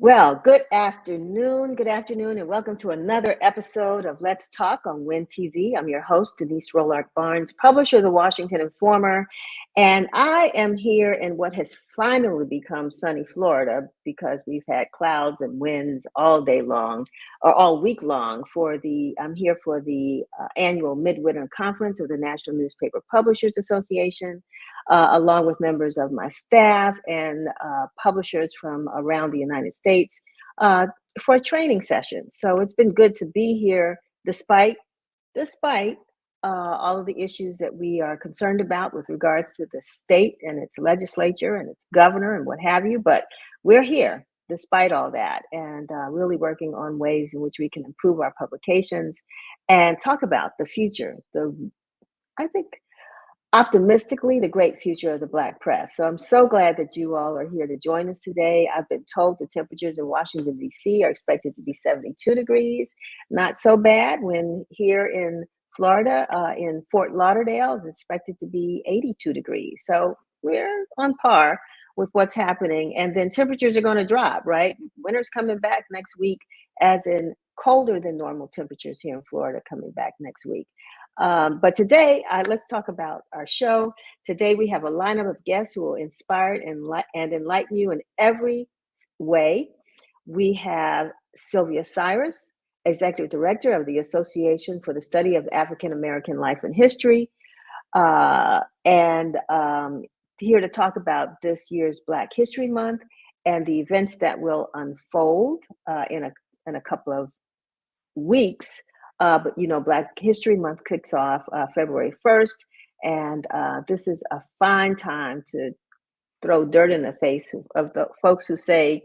Well, good afternoon, and welcome to another episode of Let's Talk on WIN TV. I'm your host, Denise Rollard Barnes, publisher of the Washington Informer, and I am here in what has finally become sunny Florida because we've had clouds and winds all day long, or all week long. I'm here for the annual Midwinter Conference of the National Newspaper Publishers Association, along with members of my staff and publishers from around the United States uh, for a training session. So it's been good to be here despite all of the issues that we are concerned about with regards to the state and its legislature and its governor and what have you. But we're here despite all that, and really working on ways in which we can improve our publications and talk about the future. I think optimistically the great future of the Black press. So I'm so glad that you all are here to join us today. I've been told the temperatures in Washington, D.C. are expected to be 72 degrees. Not so bad when here in Florida, in Fort Lauderdale, is expected to be 82 degrees. So we're on par with what's happening. And then temperatures are going to drop, right? Winter's coming back next week, as in colder than normal temperatures here in Florida coming back next week. But today, let's talk about our show. Today, we have a lineup of guests who will inspire and enlighten you in every way. We have Sylvia Cyrus, Executive Director of the Association for the Study of African American Life and History, and here to talk about this year's Black History Month and the events that will unfold in a couple of weeks. But Black History Month kicks off February 1st, and this is a fine time to throw dirt in the face of the folks who say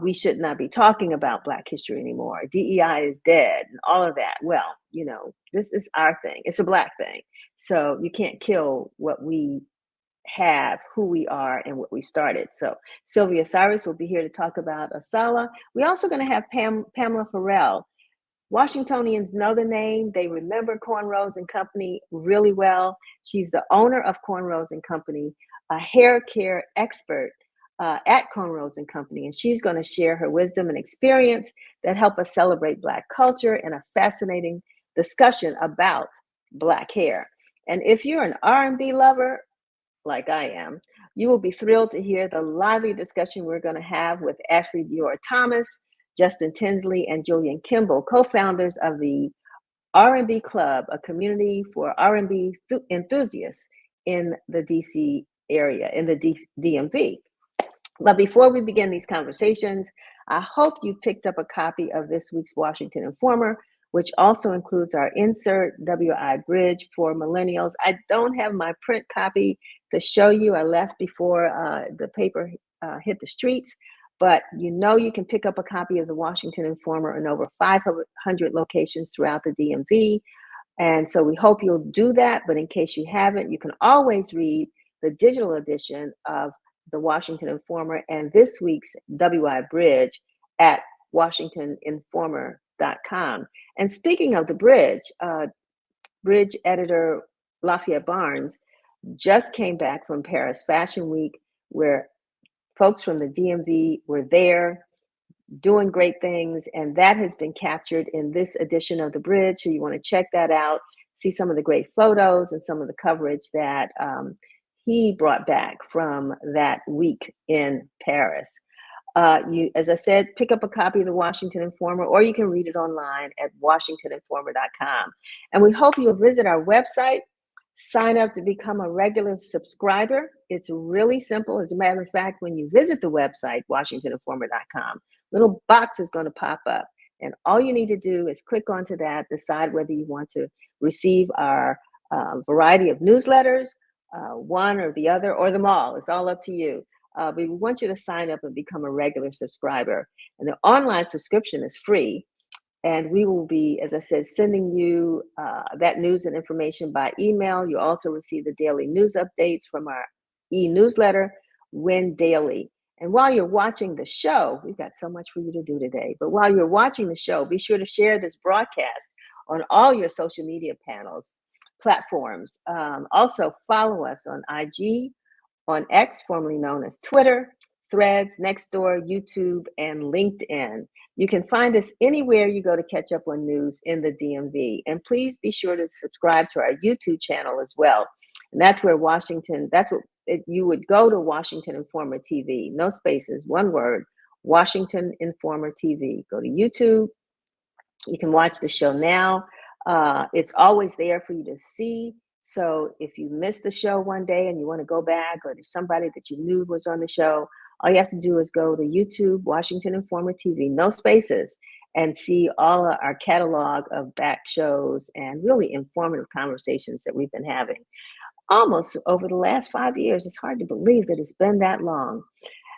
we should not be talking about Black history anymore. DEI is dead and all of that. Well, this is our thing. It's a Black thing. So you can't kill what we have, who we are, and what we started. So Sylvia Cyrus will be here to talk about ASALH. We're also going to have Pamela Ferrell. Washingtonians know the name. They remember Cornrows and Company really well. She's the owner of Cornrows and Company, a hair care expert at Cornrows and Company, and she's going to share her wisdom and experience that help us celebrate Black culture and a fascinating discussion about Black hair. And if you're an R&B lover, like I am, you will be thrilled to hear the lively discussion we're going to have with Ashley Dior Thomas, Justin Tinsley, and Julian Kimball, co-founders of the R&B Club, a community for R&B enthusiasts in the DC area, in the DMV. But before we begin these conversations, I hope you picked up a copy of this week's Washington Informer, which also includes our insert WI Bridge for Millennials. I don't have my print copy to show you. I left before the paper hit the streets. But you can pick up a copy of the Washington Informer in over 500 locations throughout the DMV. And so we hope you'll do that. But in case you haven't, you can always read the digital edition of the Washington Informer and this week's WI Bridge at WashingtonInformer.com. And speaking of the Bridge, Bridge editor Lafayette Barnes just came back from Paris Fashion Week, where folks from the DMV were there doing great things, and that has been captured in this edition of the Bridge. So you want to check that out, see some of the great photos and some of the coverage that he brought back from that week in Paris. As I said, pick up a copy of the Washington Informer, or you can read it online at WashingtonInformer.com. And we hope you'll visit our website. Sign up to become a regular subscriber. It's really simple. As a matter of fact, when you visit the website, WashingtonInformer.com, little box is going to pop up. And all you need to do is click onto that, decide whether you want to receive our variety of newsletters, one or the other, or them all. It's all up to you. But we want you to sign up and become a regular subscriber. And the online subscription is free. And we will be, as I said, sending you that news and information by email. You also receive the daily news updates from our e-newsletter, WIN Daily. And while you're watching the show, we've got so much for you to do today. But while you're watching the show, be sure to share this broadcast on all your social media platforms. Also follow us on IG, on X, formerly known as Twitter, Threads, Nextdoor, YouTube, and LinkedIn. You can find us anywhere you go to catch up on news in the DMV. And please be sure to subscribe to our YouTube channel as well. And that's where you would go to Washington Informer TV, no spaces, one word, Washington Informer TV. Go to YouTube. You can watch the show now. It's always there for you to see. So if you missed the show one day and you want to go back, or there's somebody that you knew was on the show, all you have to do is go to YouTube, Washington Informer TV, no spaces, and see all of our catalog of back shows and really informative conversations that we've been having almost over the last 5 years. It's hard to believe that it's been that long.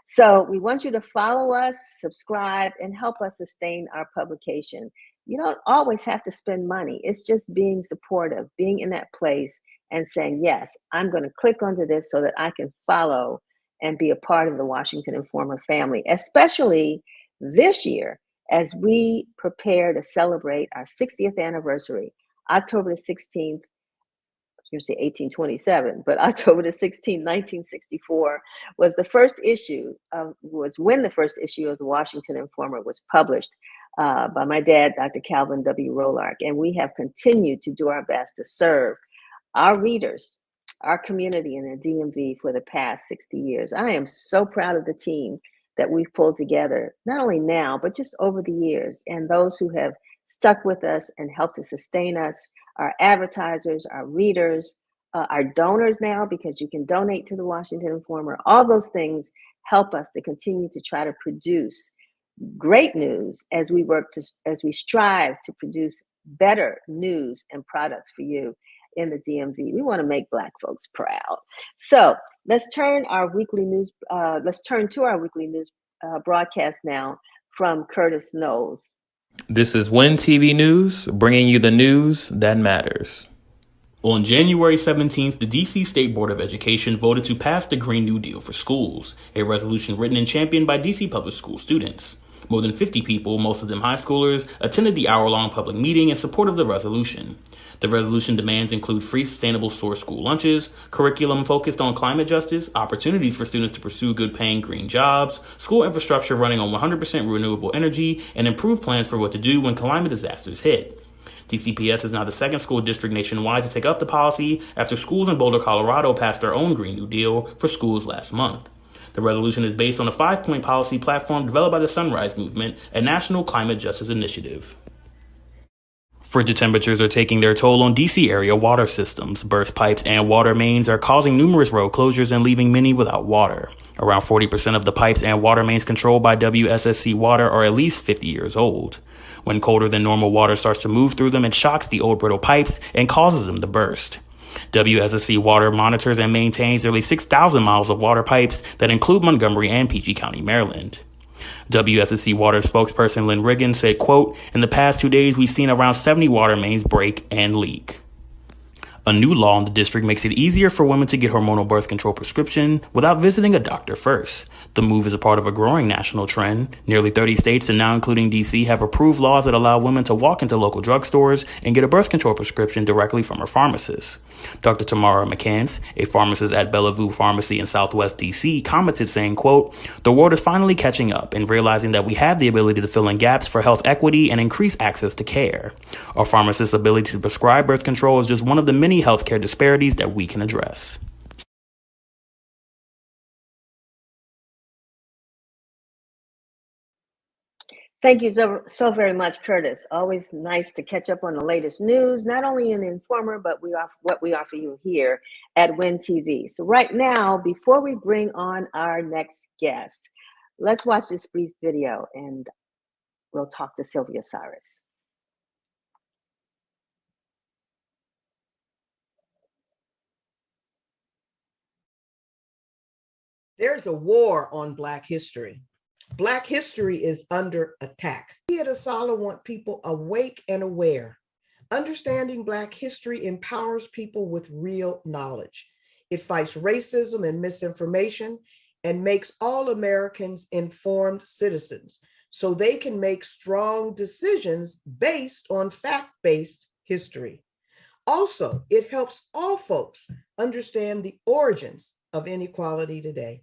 So we want you to follow us, subscribe, and help us sustain our publication. You don't always have to spend money. It's just being supportive, being in that place and saying, yes, I'm going to click onto this so that I can follow and be a part of the Washington Informer family, especially this year as we prepare to celebrate our 60th anniversary, October the 16th, usually 1827, but October the 16th, 1964 was when the first issue of the Washington Informer was published by my dad, Dr. Calvin W. Rolark. And we have continued to do our best to serve our readers, our community in the DMV for the past 60 years. I am so proud of the team that we've pulled together, not only now, but just over the years, and those who have stuck with us and helped to sustain us, our advertisers, our readers, our donors now, because you can donate to the Washington Informer. All those things help us to continue to try to produce great news as we strive to produce better news and products for you in the DMV. We want to make Black folks proud. So let's turn to our weekly news broadcast now from Curtis Knowles. This is WIN TV News, bringing you the news that matters. On January 17th, the D.C. State Board of Education voted to pass the Green New Deal for schools, a resolution written and championed by D.C. public school students. More than 50 people, most of them high schoolers, attended the hour-long public meeting in support of the resolution. The resolution demands include free sustainable source school lunches, curriculum focused on climate justice, opportunities for students to pursue good-paying green jobs, school infrastructure running on 100% renewable energy, and improved plans for what to do when climate disasters hit. DCPS is now the second school district nationwide to take up the policy after schools in Boulder, Colorado passed their own Green New Deal for schools last month. The resolution is based on a 5-point policy platform developed by the Sunrise Movement, a national climate justice initiative. Frigid temperatures are taking their toll on D.C. area water systems. Burst pipes and water mains are causing numerous road closures and leaving many without water. Around 40% of the pipes and water mains controlled by WSSC Water are at least 50 years old. When colder than normal water starts to move through them, it shocks the old brittle pipes and causes them to burst. WSSC Water monitors and maintains nearly 6,000 miles of water pipes that include Montgomery and PG County, Maryland. WSSC Water spokesperson Lynn Riggin said, quote, "In the past 2 days, we've seen around 70 water mains break and leak." A new law in the district makes it easier for women to get hormonal birth control prescription without visiting a doctor first. The move is a part of a growing national trend. Nearly 30 states, and now including D.C., have approved laws that allow women to walk into local drugstores and get a birth control prescription directly from a pharmacist. Dr. Tamara McCants, a pharmacist at Bellevue Pharmacy in Southwest D.C., commented saying, quote, "The world is finally catching up and realizing that we have the ability to fill in gaps for health equity and increase access to care. Our pharmacist's ability to prescribe birth control is just one of the many healthcare disparities that we can address." Thank you so very much, Curtis. Always nice to catch up on the latest news, not only in the Informer, but what we offer you here at WIN TV. So right now, before we bring on our next guest, let's watch this brief video and we'll talk to Sylvia Cyrus. There's a war on Black history. Black history is under attack. We at ASALH want people awake and aware. Understanding Black history empowers people with real knowledge. It fights racism and misinformation and makes all Americans informed citizens so they can make strong decisions based on fact-based history. Also, it helps all folks understand the origins of inequality today.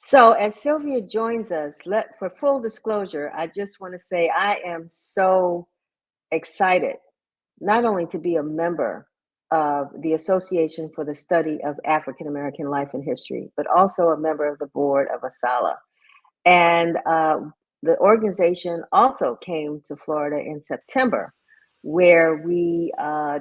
So as Sylvia joins us, for full disclosure, I just want to say I am so excited not only to be a member of the Association for the Study of African American Life and History, but also a member of the board of ASALH. And the organization also came to Florida in September, where we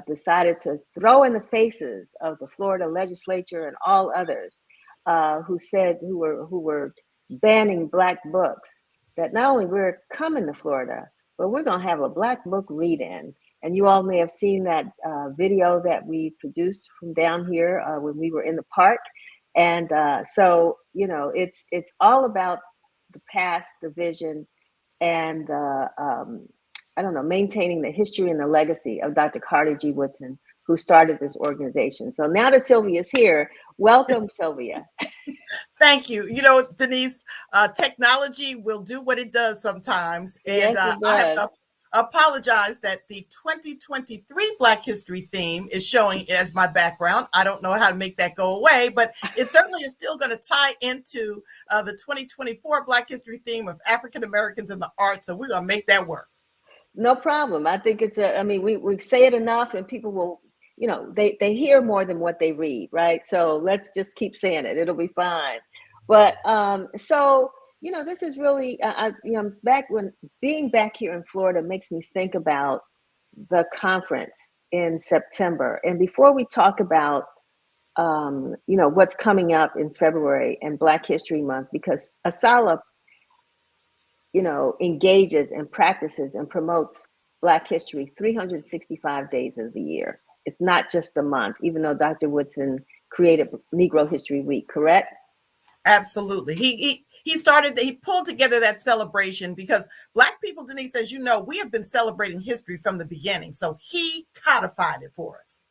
decided to throw in the faces of the Florida legislature and all others who were banning Black books, that not only we're coming to Florida, but we're going to have a Black book read-in. And you all may have seen that video that we produced from down here when we were in the park. And so, you know, it's all about the past, the vision, and I don't know, maintaining the history and the legacy of Dr. Carter G. Woodson, who started this organization. So now that Sylvia's here, welcome, Sylvia. Thank you. You know, Denise, technology will do what it does sometimes. And Yes, it I have does. to apologize that the 2023 Black History theme is showing as my background. I don't know how to make that go away, but it certainly is still going to tie into the 2024 Black History theme of African Americans in the arts. So we're going to make that work. No problem. I think I mean, we say it enough and people will, you know, they hear more than what they read, right? So let's just keep saying it. It'll be fine. But so, you know, this is really, being back here in Florida makes me think about the conference in September. And before we talk about, you know, what's coming up in February and Black History Month, because ASALH, you know, engages and practices and promotes Black history 365 days of the year. It's not just a month, even though Dr. Woodson created Negro History Week, correct? Absolutely. He pulled together that celebration because Black people, Denise, as you know, we have been celebrating history from the beginning. So he codified it for us.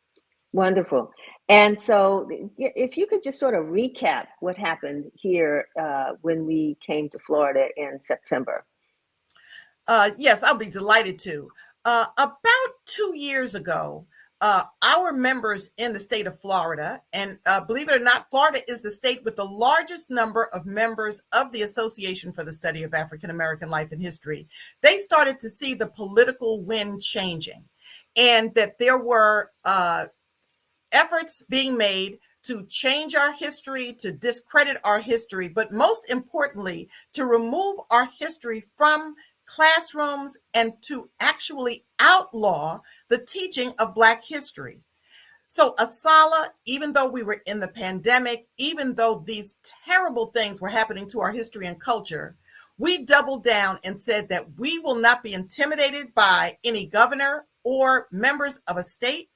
Wonderful. And so if you could just sort of recap what happened here when we came to Florida in September. Yes, I'll be delighted to. About 2 years ago, our members in the state of Florida, and believe it or not, Florida is the state with the largest number of members of the Association for the Study of African American Life and History. They started to see the political wind changing and that there were efforts being made to change our history, to discredit our history, but most importantly, to remove our history from classrooms and to actually outlaw the teaching of Black history. So ASALH, even though we were in the pandemic, even though these terrible things were happening to our history and culture, we doubled down and said that we will not be intimidated by any governor or members of a state,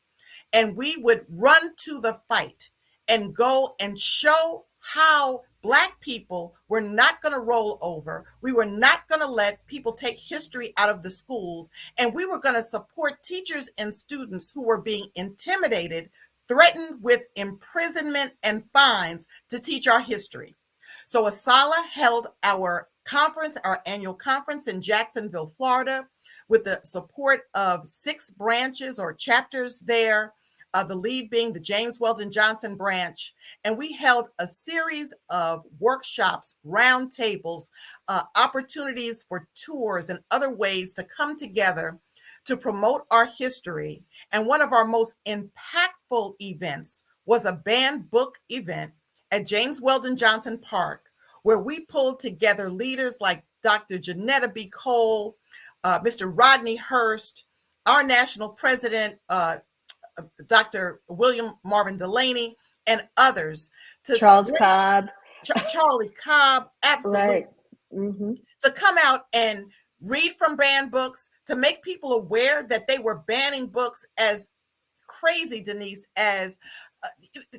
and we would run to the fight and go and show how Black people were not going to roll over. We were not going to let people take history out of the schools, and we were going to support teachers and students who were being intimidated, threatened with imprisonment and fines to teach our history. So ASALH held our conference, our annual conference in Jacksonville, Florida, with the support of 6 branches or chapters there, the lead being the James Weldon Johnson branch. And we held a series of workshops, roundtables, opportunities for tours and other ways to come together to promote our history. And one of our most impactful events was a banned book event at James Weldon Johnson Park, where we pulled together leaders like Dr. Janetta B. Cole, Mr. Rodney Hurst, our national president, Dr. William Marvin Delaney, and others. Charles Cobb. Charlie Cobb, absolutely. Right. Mm-hmm. To come out and read from banned books, to make people aware that they were banning books as crazy, Denise, as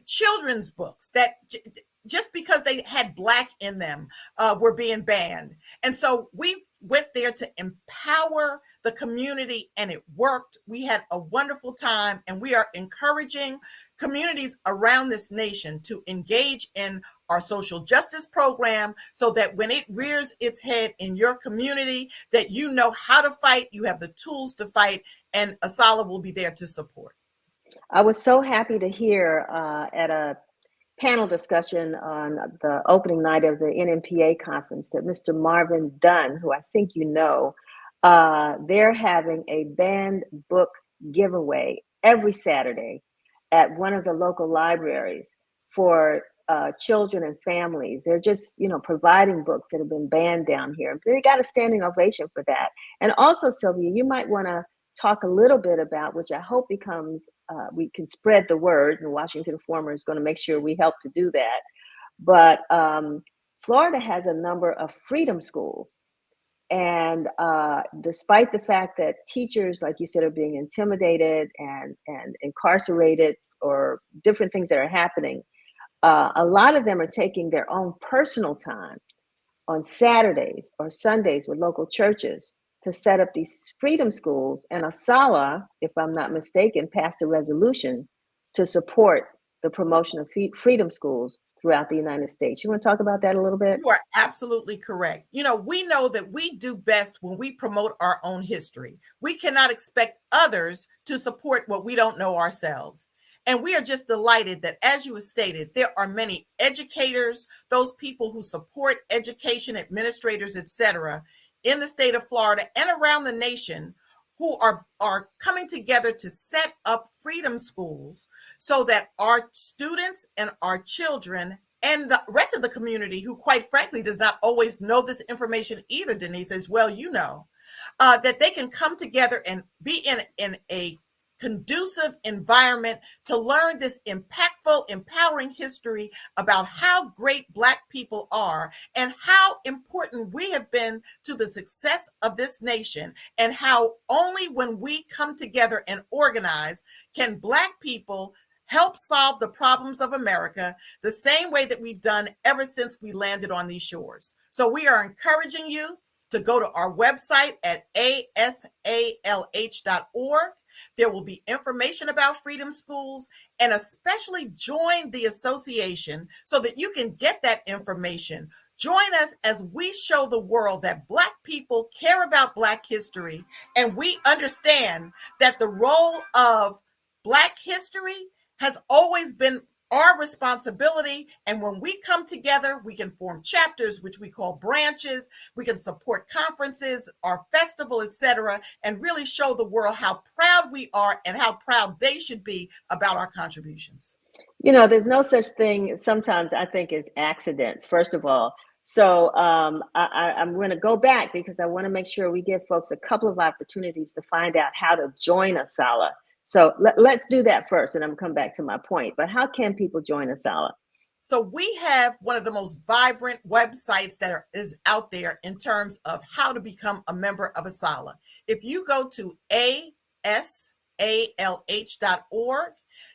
children's books that just because they had Black in them were being banned. And so we went there to empower the community, and it worked. We had a wonderful time, and we are encouraging communities around this nation to engage in our social justice program so that when it rears its head in your community, that you know how to fight, you have the tools to fight, and ASALH will be there to support. I was so happy to hear at a panel discussion on the opening night of the NMPA conference that Mr. Marvin Dunn, who I think you know, they're having a banned book giveaway every Saturday at one of the local libraries for children and families. They're just, providing books that have been banned down here. They got a standing ovation for that. And also, Sylvia, you might want to talk a little bit about, which I hope becomes, we can spread the word, and the Washington Informer is going to make sure we help to do that. But Florida has a number of freedom schools. And despite the fact that teachers, like you said, are being intimidated and incarcerated, or different things that are happening, a lot of them are taking their own personal time on Saturdays or Sundays with local churches to set up these freedom schools. And ASALH, if I'm not mistaken, passed a resolution to support the promotion of freedom schools throughout the United States. You want to talk about that a little bit? You are absolutely correct. We know that we do best when we promote our own history. We cannot expect others to support what we don't know ourselves. And we are just delighted that, as you have stated, there are many educators, those people who support education, administrators, etc., in the state of Florida and around the nation, who are coming together to set up freedom schools so that our students and our children and the rest of the community, who quite frankly does not always know this information either, Denise, as well, that they can come together and be in a conducive environment to learn this impactful, empowering history about how great Black people are and how important we have been to the success of this nation, and how only when we come together and organize can Black people help solve the problems of America the same way that we've done ever since we landed on these shores. So we are encouraging you to go to our website at asalh.org. There will be information about freedom schools, and especially join the association so that you can get that information. Join us as we show the world that Black people care about Black history, and we understand that the role of Black history has always been our responsibility. And when we come together, we can form chapters, which we call branches. We can support conferences, our festival, etc., and really show the world how proud we are and how proud they should be about our contributions. There's no such thing sometimes, I think, as accidents, first of all. So I'm going to go back because I want to make sure we give folks a couple of opportunities to find out how to join ASALH. So let's do that first, and I'm going to come back to my point. But how can people join ASALH? So we have one of the most vibrant websites that is out there in terms of how to become a member of ASALH. If you go to ASALH.org,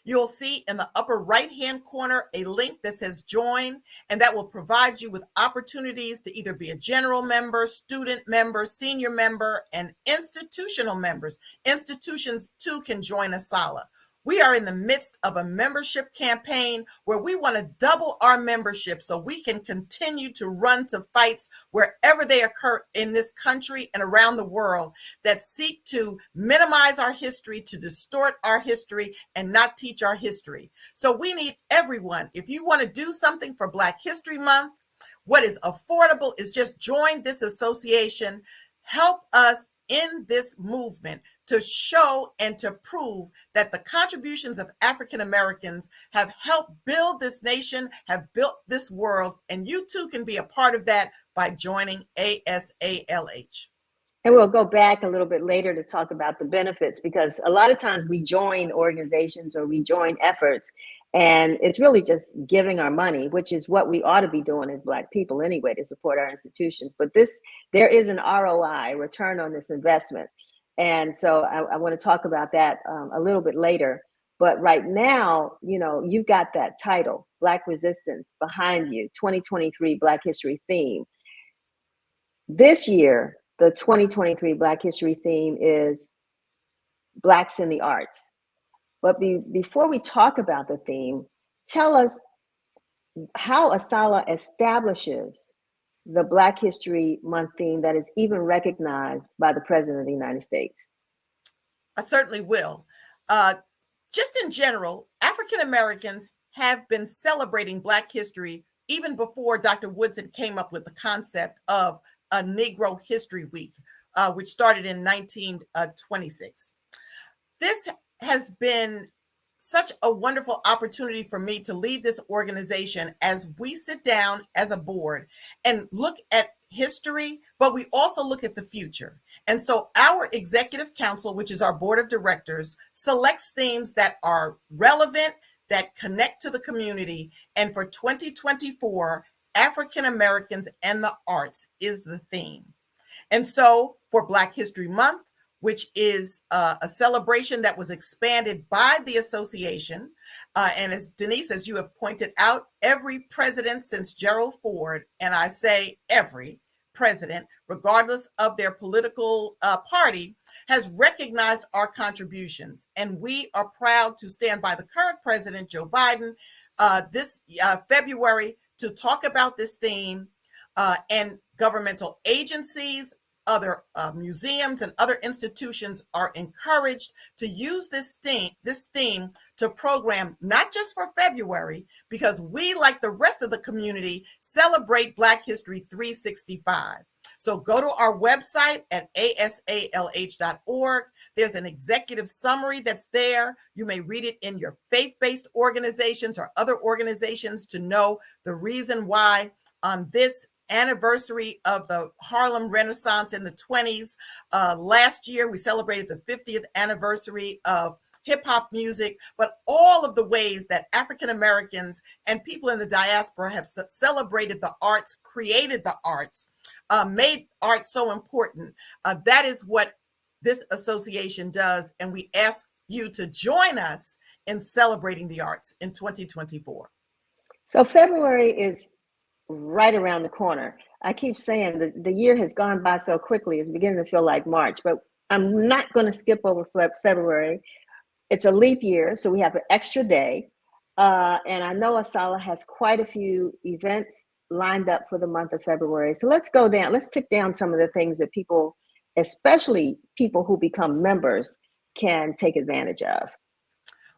you'll see in the upper right-hand corner a link that says join, and that will provide you with opportunities to either be a general member, student member, senior member, and institutional members. Institutions too can join ASALH. We are in the midst of a membership campaign where we want to double our membership so we can continue to run to fights wherever they occur in this country and around the world that seek to minimize our history, to distort our history, and not teach our history. So we need everyone. If you want to do something for Black History Month, what is affordable is just join this association. Help us in this movement to show and to prove that the contributions of African Americans have helped build this nation, have built this world, and you too can be a part of that by joining ASALH. And we'll go back a little bit later to talk about the benefits, because a lot of times we join organizations or we join efforts, and it's really just giving our money, which is what we ought to be doing as Black people anyway, to support our institutions. But there is an ROI, return on this investment. And so I want to talk about that a little bit later. But right now, you've got that title, Black Resistance, behind you, 2023 Black History theme. This year, the 2023 Black History theme is Blacks in the Arts. But before we talk about the theme, tell us how ASALH establishes the Black History Month theme that is even recognized by the President of the United States. I certainly will. Just in general, African Americans have been celebrating Black history even before Dr. Woodson came up with the concept of a Negro History Week, which started in 1926. This has been such a wonderful opportunity for me to lead this organization as we sit down as a board and look at history, but we also look at the future. And so our executive council, which is our board of directors, selects themes that are relevant, that connect to the community. And for 2024, African Americans and the arts is the theme. And so for Black History Month, which is a celebration that was expanded by the association. And as Denise, as you have pointed out, every president since Gerald Ford, and I say every president, regardless of their political party, has recognized our contributions. And we are proud to stand by the current president, Joe Biden, this February to talk about this theme, and governmental agencies, other museums and other institutions are encouraged to use this theme to program not just for February, because we, like the rest of the community, celebrate Black History 365. So go to our website at asalh.org. There's an executive summary that's there. You may read it in your faith-based organizations or other organizations to know the reason why on this anniversary of the Harlem Renaissance in the 20s. Last year, we celebrated the 50th anniversary of hip hop music, but all of the ways that African Americans and people in the diaspora have celebrated the arts, created the arts, made art so important. That is what this association does. And we ask you to join us in celebrating the arts in 2024. So February is right around the corner. I keep saying that the year has gone by so quickly, it's beginning to feel like March, but I'm not going to skip over February. It's a leap year, so we have an extra day. And I know ASALH has quite a few events lined up for the month of February. So let's go down, let's tick down some of the things that people, especially people who become members, can take advantage of.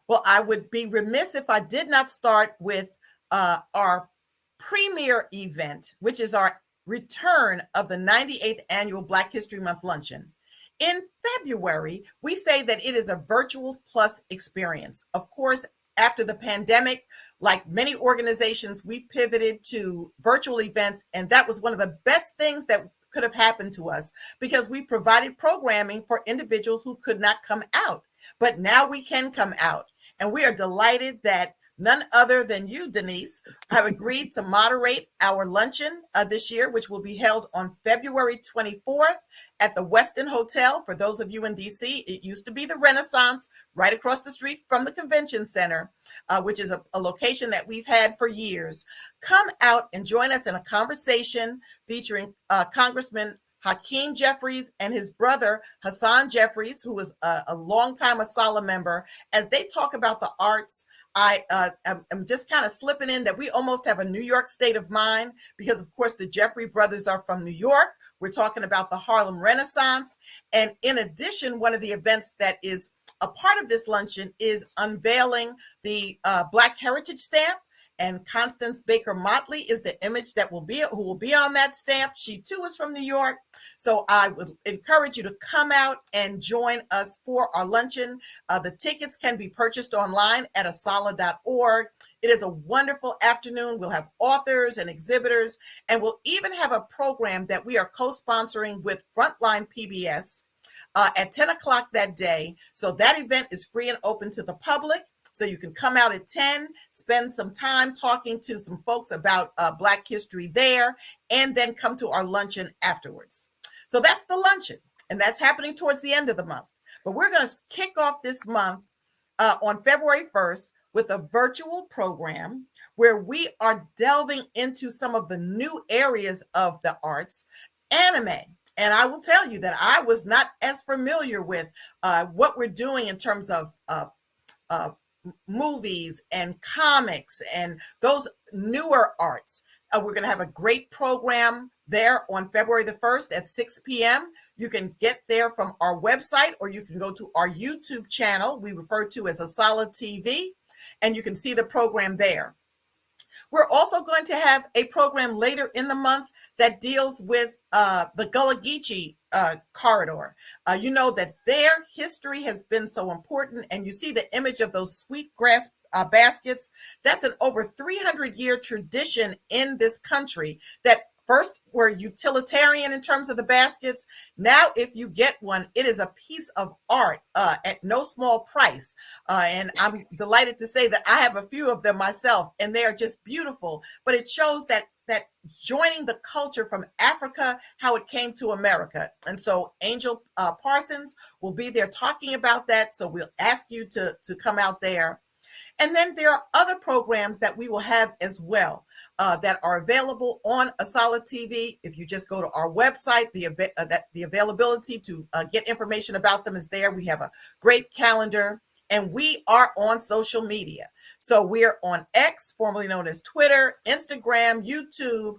Well, I would be remiss if I did not start with our premier event, which is our return of the 98th annual Black History Month luncheon. In February, we say that it is a virtual plus experience. Of course, after the pandemic, like many organizations, we pivoted to virtual events, and that was one of the best things that could have happened to us because we provided programming for individuals who could not come out. But now we can come out, and we are delighted that none other than you, Denise, have agreed to moderate our luncheon this year, which will be held on February 24th at the Westin Hotel. For those of you in DC, it used to be the Renaissance, right across the street from the Convention Center, which is a location that we've had for years. Come out and join us in a conversation featuring Congressman Hakeem Jeffries and his brother, Hassan Jeffries, who was a longtime ASALH member, as they talk about the arts. I'm just kind of slipping in that we almost have a New York state of mind because, of course, the Jeffrey brothers are from New York. We're talking about the Harlem Renaissance. And in addition, one of the events that is a part of this luncheon is unveiling the Black Heritage Stamp. And Constance Baker Motley is the image that who will be on that stamp. She too is from New York. So I would encourage you to come out and join us for our luncheon. The tickets can be purchased online at asalh.org. It is a wonderful afternoon. We'll have authors and exhibitors, and we'll even have a program that we are co-sponsoring with Frontline PBS at 10 o'clock that day. So that event is free and open to the public. So you can come out at 10, spend some time talking to some folks about Black history there, and then come to our luncheon afterwards. So that's the luncheon, and that's happening towards the end of the month. But we're going to kick off this month on February 1st with a virtual program where we are delving into some of the new areas of the arts, anime. And I will tell you that I was not as familiar with what we're doing in terms of movies and comics and those newer arts. We're going to have a great program there on February the 1st at 6 p.m. You can get there from our website, or you can go to our YouTube channel we refer to as ASALH TV. and you can see the program there. We're also going to have a program later in the month that deals with the Gullah Geechee corridor. You know that their history has been so important, and you see the image of those sweetgrass baskets. That's an over 300-year tradition in this country that first were utilitarian in terms of the baskets. Now, if you get one, it is a piece of art at no small price. And I'm delighted to say that I have a few of them myself, and they are just beautiful. But it shows that joining the culture from Africa, how it came to America. And so Angel Parsons will be there talking about that. So we'll ask you to come out there. And then there are other programs that we will have as well that are available on ASALH TV. If you just go to our website, the availability to get information about them is there. We have a great calendar, and we are on social media. So we're on X, formerly known as Twitter, Instagram, YouTube,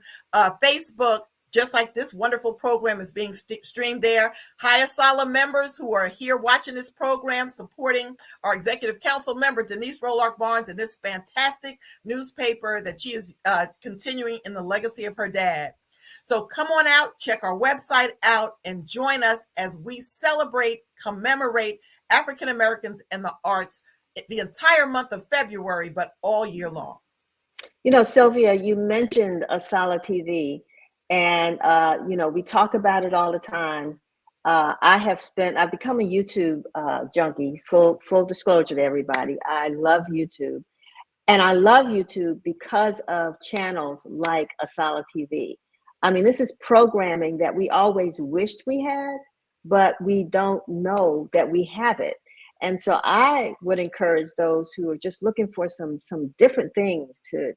Facebook. Just like this wonderful program is being streamed there. Hi, ASALH members who are here watching this program, supporting our executive council member, Denise Rolark Barnes, and this fantastic newspaper that she is continuing in the legacy of her dad. So come on out, check our website out, and join us as we celebrate, commemorate African Americans and the arts the entire month of February, but all year long. You know, Sylvia, you mentioned ASALH TV. And, you know, we talk about it all the time. I've become a YouTube junkie, full disclosure to everybody. I love YouTube. And I love YouTube because of channels like ASALH TV. I mean, this is programming that we always wished we had, but we don't know that we have it. And so I would encourage those who are just looking for some different things to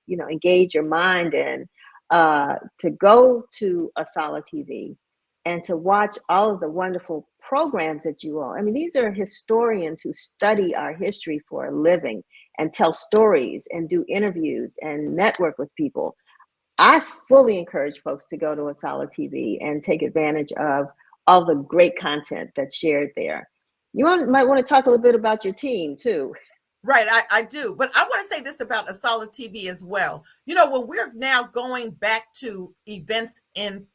you know, engage your mind in, to go to ASALH TV and to watch all of the wonderful programs that you all, I mean, these are historians who study our history for a living and tell stories and do interviews and network with people. I fully encourage folks to go to ASALH TV and take advantage of all the great content that's shared there. Might want to talk a little bit about your team too. Right, I do. But I want to say this about ASALH TV as well. You know, when we're now going back to events in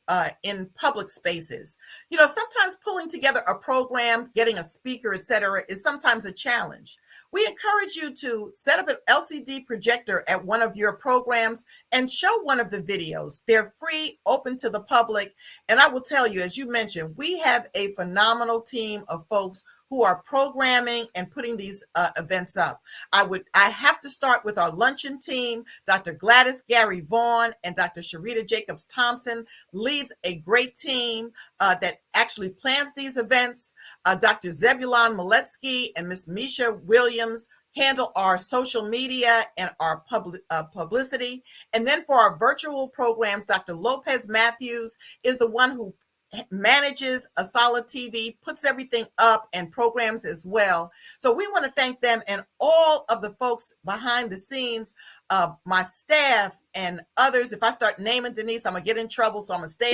public spaces, you know, sometimes pulling together a program, getting a speaker, etc., is sometimes a challenge. We encourage you to set up an LCD projector at one of your programs and show one of the videos. They're free, open to the public. And I will tell you, as you mentioned, we have a phenomenal team of folks who are programming and putting these events up. I have to start with our luncheon team. Dr. Gladys Gary Vaughn and Dr. Sharita Jacobs Thompson leads a great team that actually plans these events. Dr. Zebulon Maletsky and Miss Misha Williams handle our social media and our publicity. And then for our virtual programs, Dr. Lopez Matthews is the one who manages ASALH TV, puts everything up, and programs as well. So we want to thank them and all of the folks behind the scenes, my staff and others. If I start naming Denise, I'm gonna get in trouble, so I'm gonna stay.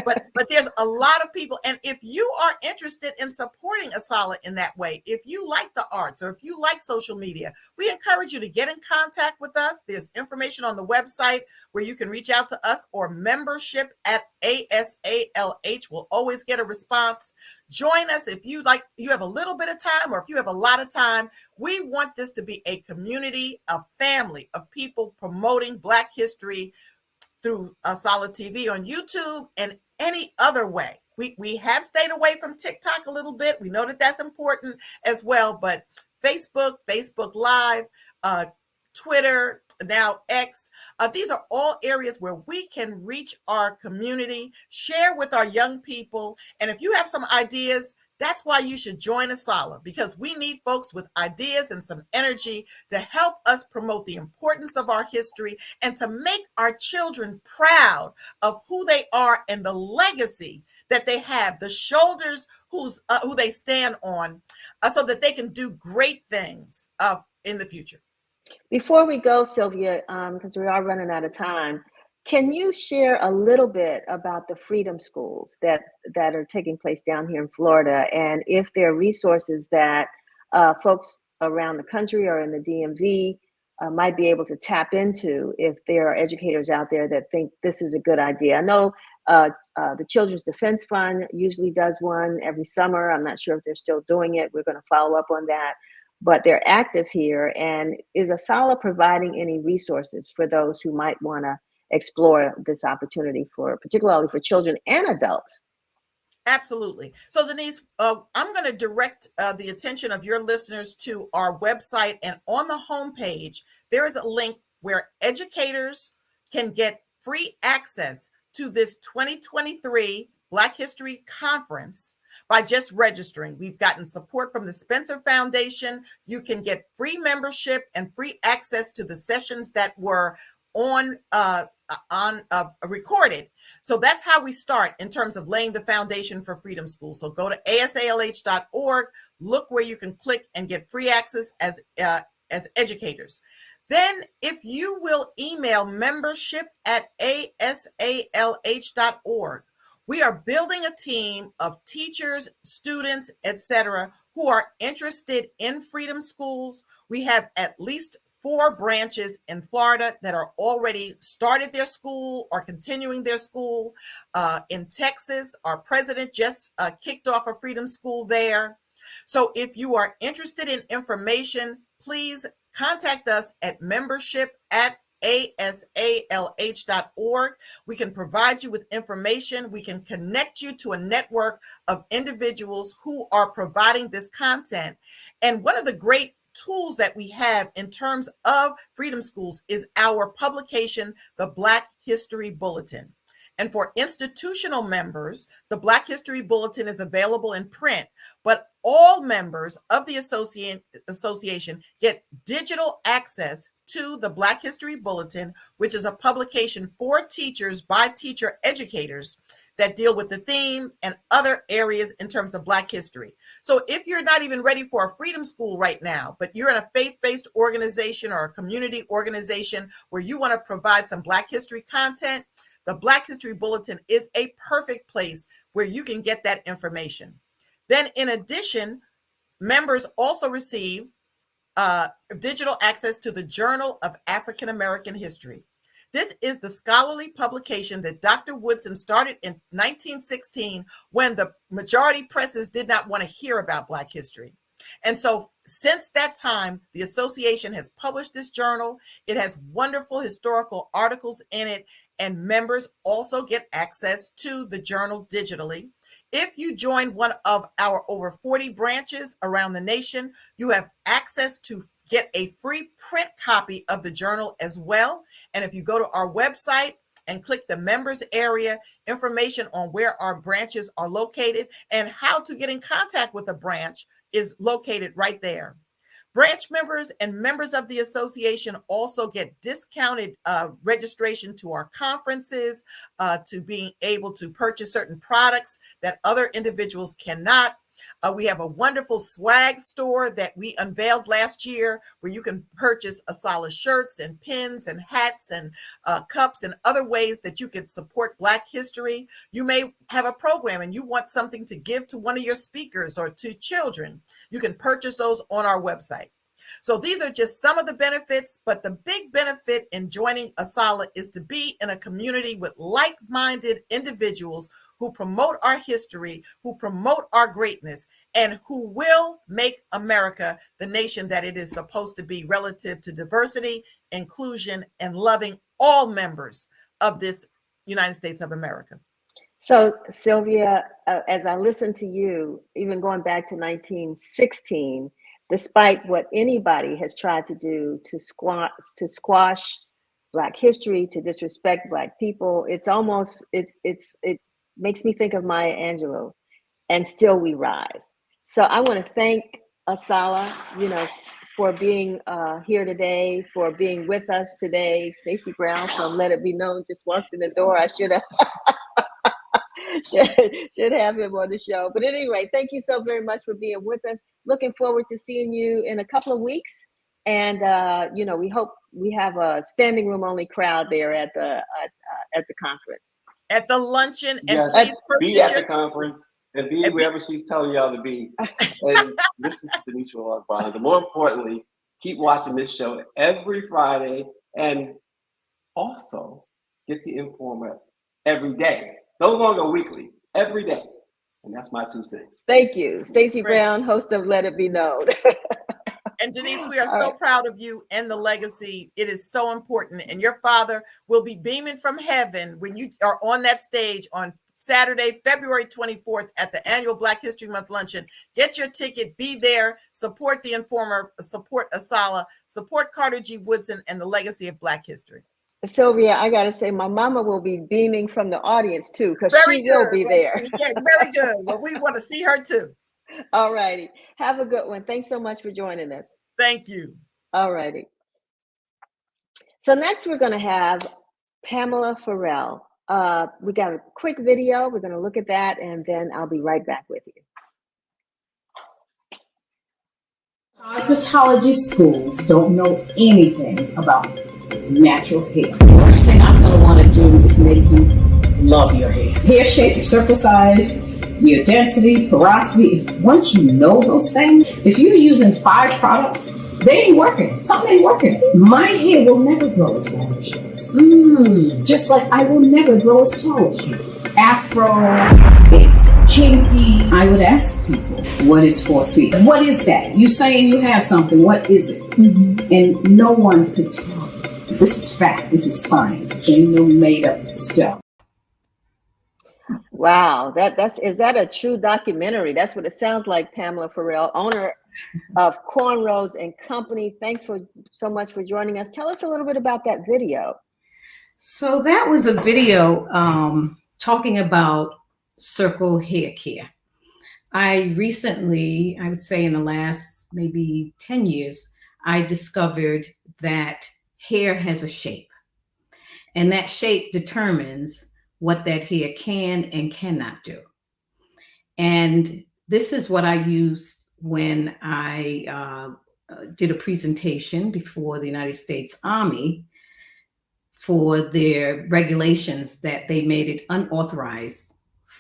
But there's a lot of people, and if you are interested in supporting ASALH in that way, if you like the arts or if you like social media, we encourage you to get in contact with us. There's information on the website where you can reach out to us, or membership at ASALH will always get a response. Join us if you have a little bit of time, or if you have a lot of time. We want this to be a community, a family of people promoting Black history through ASALH TV on YouTube and any other way. We have stayed away from TikTok a little bit. We know that that's important as well, but Facebook Live, Twitter, now X, these are all areas where we can reach our community, share with our young people. And if you have some ideas, that's why you should join ASALH, because we need folks with ideas and some energy to help us promote the importance of our history and to make our children proud of who they are and the legacy that they have, the shoulders who they stand on, so that they can do great things in the future. Before we go, Sylvia, because we are running out of time, can you share a little bit about the Freedom Schools that are taking place down here in Florida, and if there are resources that folks around the country or in the DMV might be able to tap into if there are educators out there that think this is a good idea. I know the Children's Defense Fund usually does one every summer. I'm not sure if they're still doing it. We're going to follow up on that. But they're active here. And is ASALH providing any resources for those who might want to explore this opportunity, particularly for children and adults? Absolutely. So Denise, I'm going to direct the attention of your listeners to our website, and on the homepage, there is a link where educators can get free access to this 2023 Black History Conference by just registering. We've gotten support from the Spencer Foundation. You can get free membership and free access to the sessions that were on recorded. So that's how we start in terms of laying the foundation for Freedom School. So go to ASALH.org, look where you can click and get free access as educators. Then if you will email membership@asalh.org, we are building a team of teachers, students, etc., who are interested in Freedom Schools. We have at least 4 branches in Florida that are already started their school or continuing their school. In Texas, our president just kicked off a Freedom School there. So if you are interested in information, please contact us at membership@asalh.org. We can provide you with information. We can connect you to a network of individuals who are providing this content. And one of the great tools that we have in terms of Freedom Schools is our publication, the Black History Bulletin. And for institutional members, the Black History Bulletin is available in print, but all members of the association get digital access to the Black History Bulletin, which is a publication for teachers by teacher educators that deal with the theme and other areas in terms of Black history. So if you're not even ready for a Freedom School right now, but you're in a faith-based organization or a community organization where you want to provide some Black history content, the Black History Bulletin is a perfect place where you can get that information. Then in addition, members also receive digital access to the Journal of African American History. This is the scholarly publication that Dr. Woodson started in 1916 when the majority presses did not want to hear about Black history. And so since that time, the association has published this journal. It has wonderful historical articles in it, and members also get access to the journal digitally. If you join one of our over 40 branches around the nation, you have access to get a free print copy of the journal as well. And if you go to our website and click the members area, information on where our branches are located and how to get in contact with a branch is located right there. Branch members and members of the association also get discounted registration to our conferences, to being able to purchase certain products that other individuals cannot. We have a wonderful swag store that we unveiled last year where you can purchase ASALH shirts and pins and hats and cups and other ways that you can support Black history. You may have a program and you want something to give to one of your speakers or to children. You can purchase those on our website. So these are just some of the benefits, but the big benefit in joining ASALH is to be in a community with like-minded individuals who promote our history, who promote our greatness, and who will make America the nation that it is supposed to be relative to diversity, inclusion, and loving all members of this United States of America. So, Sylvia, as I listen to you, even going back to 1916, despite what anybody has tried to do to squash Black history, to disrespect Black people, it makes me think of Maya Angelou, and still we rise. So I want to thank ASALH, for being here today, for being with us today. Stacey Brown from Let It Be Known just walked in the door. I should have should have him on the show. But anyway, thank you so very much for being with us. Looking forward to seeing you in a couple of weeks. And we hope we have a standing room only crowd there at the conference. At the luncheon, and yes, be at the conference. and be wherever she's telling y'all to be. And listen to Denise Roland Barnes. And more importantly, keep watching this show every Friday, and also get the Informer every day. No longer weekly, every day. And that's my 2 cents. Thank you. Stacey Brown, host of Let It Be Known. And Denise, we are so proud of you and the legacy. It is so important. And your father will be beaming from heaven when you are on that stage on Saturday, February 24th at the annual Black History Month luncheon. Get your ticket, be there, support the Informer, support ASALH, support Carter G. Woodson and the legacy of Black history. Sylvia, I got to say, my mama will be beaming from the audience too, because she will be there. Yeah, very good. Well, we want to see her too. All righty. Have a good one. Thanks so much for joining us. Thank you. All righty. So next we're going to have Pamela Ferrell. We got a quick video. We're going to look at that, and then I'll be right back with you. Cosmetology schools don't know anything about natural hair. The first thing I'm going to want to do is make you love your hair. Hair shape, your circle size, your density, porosity. Once you know those things, if you're using 5 products, they ain't working. Something ain't working. My hair will never grow as long as yours. Just like I will never grow as tall as you. Afro, it's kinky. I would ask people, what is 4C? What is that? You saying you have something, what is it? And no one could tell. This is fact. This is science. This ain't no made up stuff. Wow, is that a true documentary? That's what it sounds like. Pamela Ferrell, owner of Cornrows and Company. Thanks so much for joining us. Tell us a little bit about that video. So that was a video talking about circle hair care. I recently, I would say in the last maybe 10 years, I discovered that hair has a shape, and that shape determines what that hair can and cannot do. And this is what I used when I did a presentation before the United States Army for their regulations that they made it unauthorized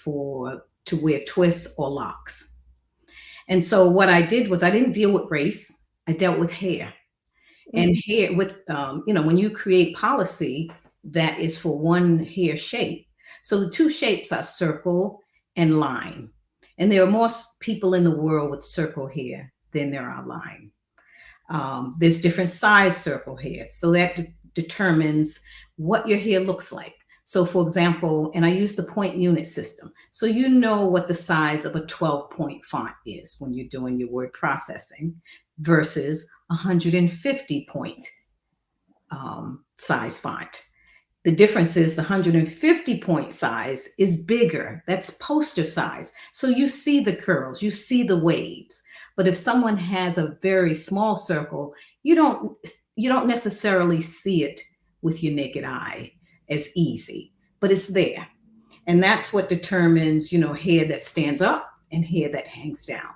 to wear twists or locks. And so what I did was I didn't deal with race, I dealt with hair. And hair with, when you create policy that is for one hair shape, so the 2 shapes are circle and line. And there are more people in the world with circle hair than there are line. There's different size circle hair. So that determines what your hair looks like. So for example, and I use the point unit system. So you know what the size of a 12-point font is when you're doing your word processing versus 150-point size font. The difference is the 150-point size is bigger. That's poster size. So you see the curls, you see the waves. But if someone has a very small circle, you don't necessarily see it with your naked eye as easy, but it's there. And that's what determines, hair that stands up and hair that hangs down.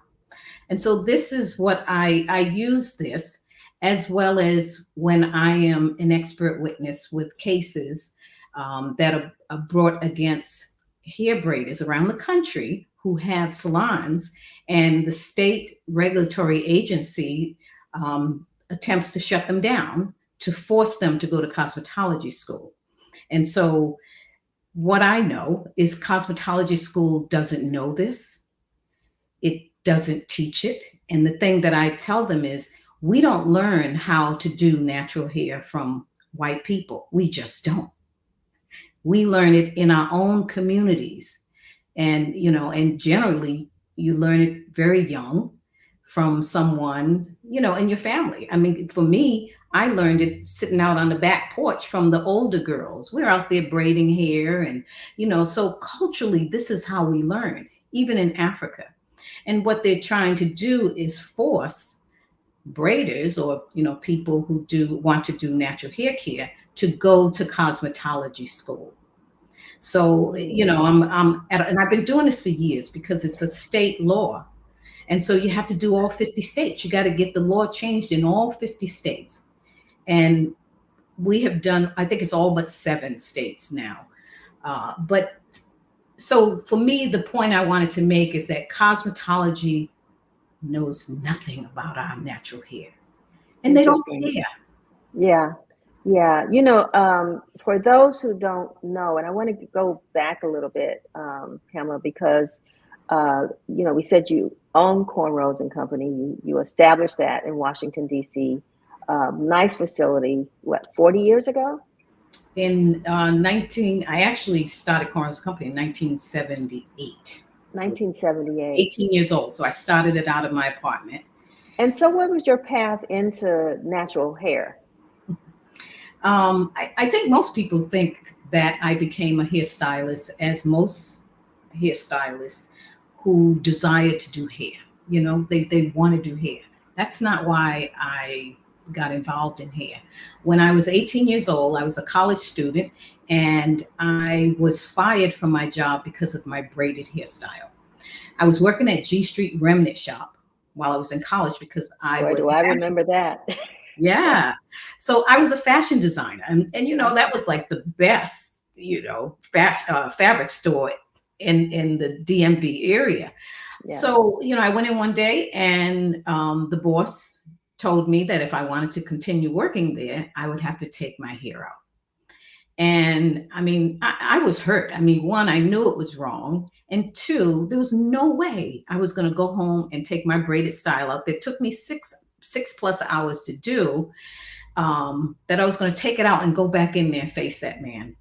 And so this is what I use this, as well as when I am an expert witness with cases that are brought against hair braiders around the country who have salons, and the state regulatory agency attempts to shut them down to force them to go to cosmetology school. And so what I know is cosmetology school doesn't know this. It doesn't teach it. And the thing that I tell them is, we don't learn how to do natural hair from white people. We just don't. We learn it in our own communities. And, and generally you learn it very young from someone, in your family. I mean, for me, I learned it sitting out on the back porch from the older girls. We're out there braiding hair and, so culturally, this is how we learn, even in Africa. And what they're trying to do is force braiders or, people who want to do natural hair care to go to cosmetology school. So, and I've been doing this for years because it's a state law. And so you have to do all 50 states. You got to get the law changed in all 50 states. And we have done, I think it's all but 7 states now. But So for me, the point I wanted to make is that cosmetology knows nothing about our natural hair, and they don't Interesting. care. Yeah. Yeah. You know, for those who don't know, and I want to go back a little bit, Pamela, because, you know, we said you own Cornrows and Company. You established that in Washington, D.C. Nice facility, what, 40 years ago? In I actually started Cornrows Company in 1978. 1978. 18 years old. So I started it out of my apartment. And so what was your path into natural hair? I think most people think that I became a hairstylist, as most hairstylists who desire to do hair. You know, they want to do hair. That's not why I got involved in hair. When I was 18 years old, I was a college student, and I was fired from my job because of my braided hairstyle. I was working at G Street Remnant Shop while I was in college because I Boy, was do I remember that. yeah. So I was a fashion designer, and you know, Yes. that was like the best, you know, fabric store in the DMV area. Yeah. So, you know, I went in one day, and the boss told me that if I wanted to continue working there, I would have to take my hair out. And I mean, I was hurt. I mean, one, I knew it was wrong. And two, there was no way I was going to go home and take my braided style out. That took me six plus hours to do, that I was going to take it out and go back in there and face that man.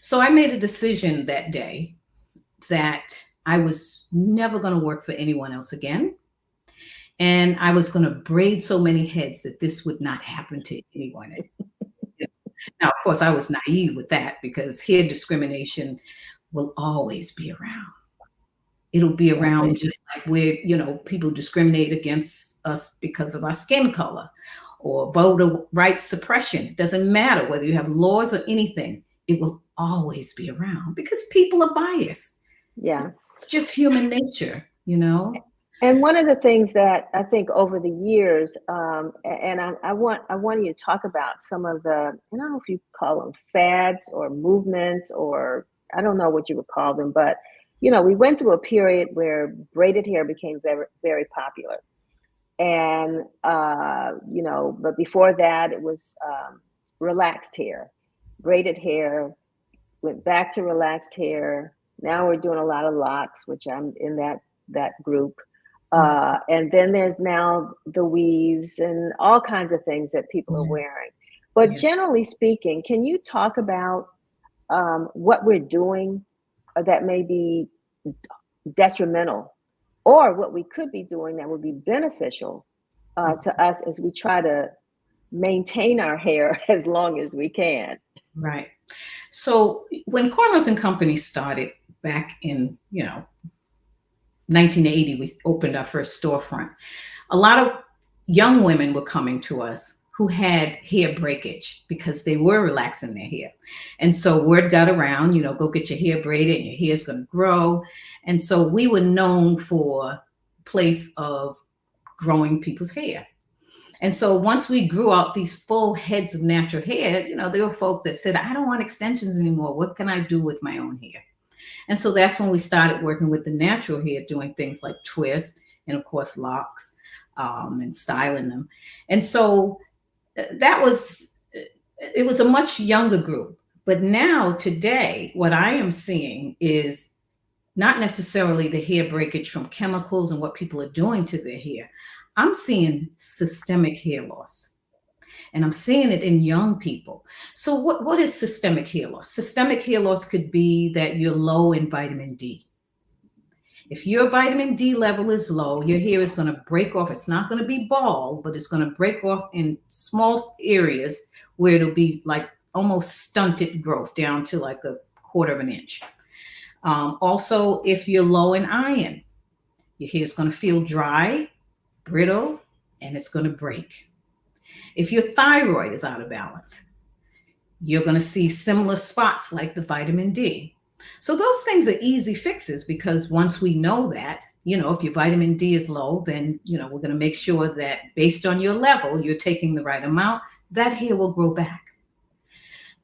So I made a decision that day that I was never going to work for anyone else again. And I was going to braid so many heads that this would not happen to anyone. Now, of course, I was naive with that because hair discrimination will always be around. It'll be around just like where, you know, people discriminate against us because of our skin color or voter rights suppression. It doesn't matter whether you have laws or anything. It will always be around because people are biased. Yeah. It's just human nature, you know? And one of the things that I think over the years, and I want you to talk about some of the, I don't know if you call them fads or movements, or I don't know what you would call them, but you know, we went through a period where braided hair became very, very popular. And, you know, but before that, it was relaxed hair. Braided hair, went back to relaxed hair. Now we're doing a lot of locks, which I'm in that group. And then there's now the weaves and all kinds of things that people are wearing. But generally speaking, can you talk about what we're doing that may be detrimental, or what we could be doing that would be beneficial to us as we try to maintain our hair as long as we can? Right. So when Cornrows and Company started back in, you know, 1980, we opened our first storefront. A lot of young women were coming to us who had hair breakage because they were relaxing their hair. And so word got around, you know, go get your hair braided and your hair's going to grow. And so we were known for a place of growing people's hair. And so once we grew out these full heads of natural hair, you know, there were folk that said, I don't want extensions anymore. What can I do with my own hair? And so that's when we started working with the natural hair, doing things like twists and, of course, locks, and styling them. And so it was a much younger group. But now, today, what I am seeing is not necessarily the hair breakage from chemicals and what people are doing to their hair. I'm seeing systemic hair loss. And I'm seeing it in young people. So what is systemic hair loss? Systemic hair loss could be that you're low in vitamin D. If your vitamin D level is low, your hair is going to break off. It's not going to be bald, but it's going to break off in small areas where it'll be like almost stunted growth down to like a quarter of an inch. Also, if you're low in iron, your hair is going to feel dry, brittle, and it's going to break. If your thyroid is out of balance, you're going to see similar spots like the vitamin D. So those things are easy fixes because once we know that, you know, if your vitamin D is low, then, you know, we're going to make sure that based on your level, you're taking the right amount, that hair will grow back.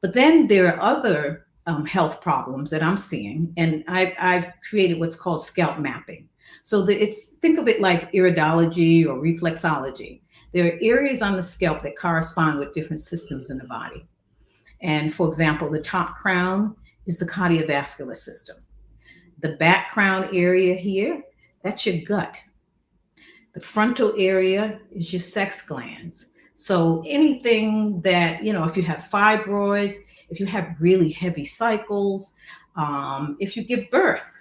But then there are other health problems that I'm seeing, and I've created what's called scalp mapping. So think of it like iridology or reflexology. There are areas on the scalp that correspond with different systems in the body. And for example, the top crown is the cardiovascular system. The back crown area here, that's your gut. The frontal area is your sex glands. So anything that, if you have fibroids, if you have really heavy cycles, if you give birth,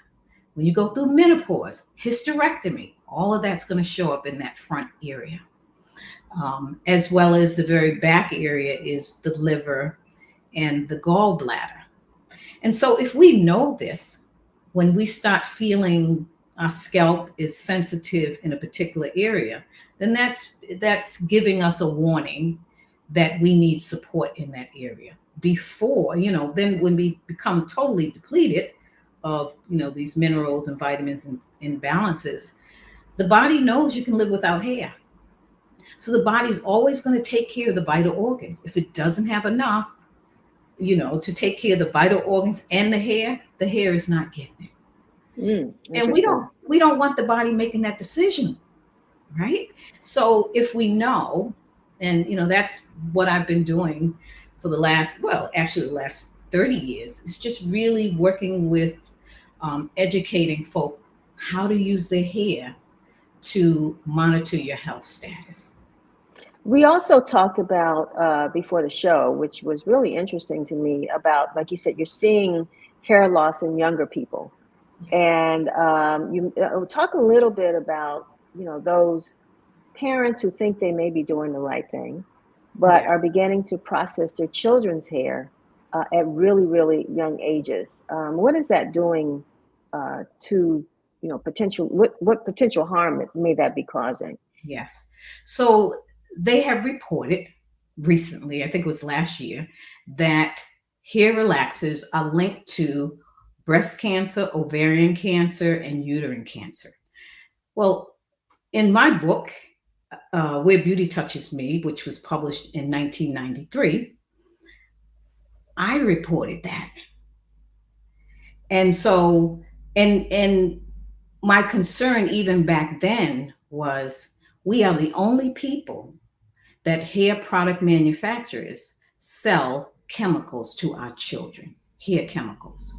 when you go through menopause, hysterectomy, all of that's going to show up in that front area. As well as the very back area is the liver and the gallbladder. And so if we know this, when we start feeling our scalp is sensitive in a particular area, then that's giving us a warning that we need support in that area. Before, then when we become totally depleted of, these minerals and vitamins and imbalances, the body knows you can live without hair. So the body's always going to take care of the vital organs. If it doesn't have enough, to take care of the vital organs and the hair is not getting it. And we don't want the body making that decision, right? So if we know, and that's what I've been doing for the last 30 years, is just really working with educating folk how to use their hair to monitor your health status. We also talked about before the show, which was really interesting to me, about, like you said, you're seeing hair loss in younger people. Yes. And you talk a little bit about, those parents who think they may be doing the right thing, but are beginning to process their children's hair at really, really young ages. What is that doing to, what potential harm may that be causing? Yes. So they have reported recently, I think it was last year, that hair relaxers are linked to breast cancer, ovarian cancer, and uterine cancer. Well, in my book, Where Beauty Touches Me, which was published in 1993, I reported that. And so, and my concern even back then was, we are the only people that hair product manufacturers sell chemicals to our children, hair chemicals.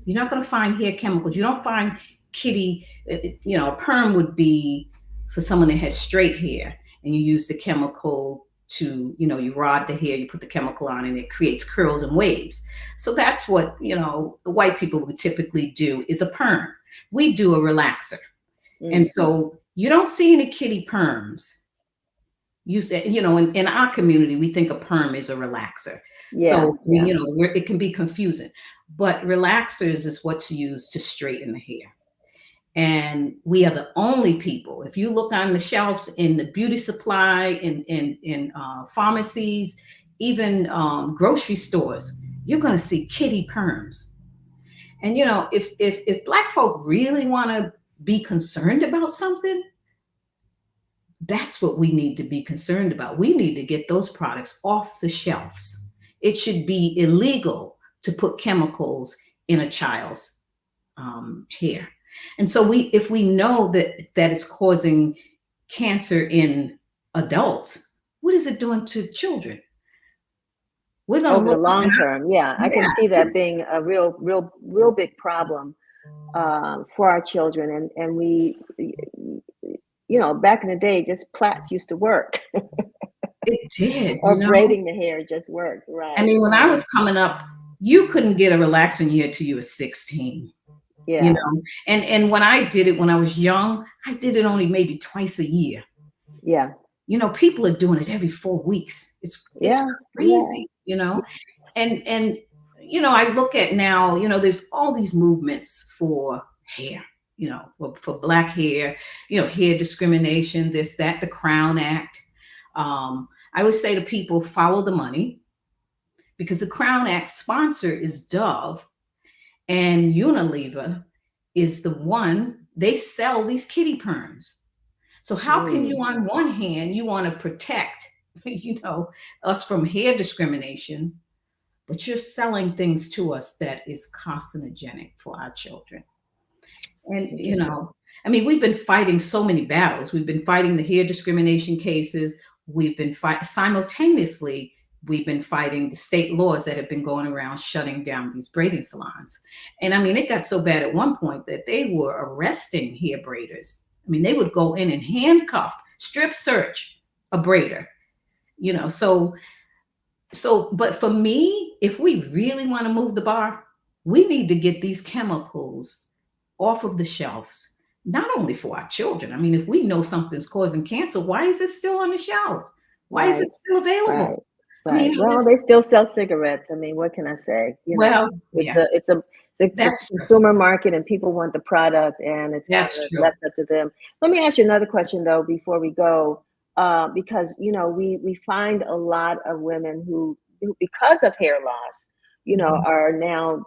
You're not going to find hair chemicals. You don't find kitty, a perm would be for someone that has straight hair, and you use the chemical to, you rod the hair, you put the chemical on, and it creates curls and waves. So that's what, the white people would typically do, is a perm. We do a relaxer. And so you don't see any kitty perms. You say, in our community, we think a perm is a relaxer. It can be confusing, but relaxers is what's used to straighten the hair. And we are the only people, if you look on the shelves in the beauty supply, in pharmacies, even grocery stores, you're going to see kitty perms. And, if Black folk really want to be concerned about something, that's what we need to be concerned about. We need to get those products off the shelves. It should be illegal to put chemicals in a child's hair. And so if we know that it's causing cancer in adults, what is it doing to children? We're going over the long term. Yeah, I can see that being a real big problem for our children. And we, back in the day, just plaits used to work. It did. Or braiding the hair just worked, right? I mean, when I was coming up, you couldn't get a relaxer in your hair till you were 16. Yeah. And when I did it when I was young, I did it only maybe twice a year. Yeah. People are doing it every 4 weeks. It's crazy, and I look at now, there's all these movements for hair, for Black hair, hair discrimination, this, that, the Crown Act. I would say to people, follow the money, because the Crown Act sponsor is Dove, and Unilever is the one, they sell these kitty perms. So how can you, on one hand, you want to protect, us from hair discrimination, but you're selling things to us that is carcinogenic for our children. And, you know, I mean, we've been fighting so many battles. We've been fighting the hair discrimination cases. We've been fighting simultaneously. We've been fighting the state laws that have been going around shutting down these braiding salons. And I mean, it got so bad at one point that they were arresting hair braiders. I mean, they would go in and handcuff, strip search a braider, you know. But for me, if we really want to move the bar, we need to get these chemicals off of the shelves, not only for our children. I mean, if we know something's causing cancer, why is it still on the shelves? Why is it still available? Right. I mean, you know, well, they still sell cigarettes. I mean, what can I say? You know, it's a consumer market, and people want the product, and it's left up to them. Let me ask you another question though before we go, because you know we find a lot of women who because of hair loss, you know, are now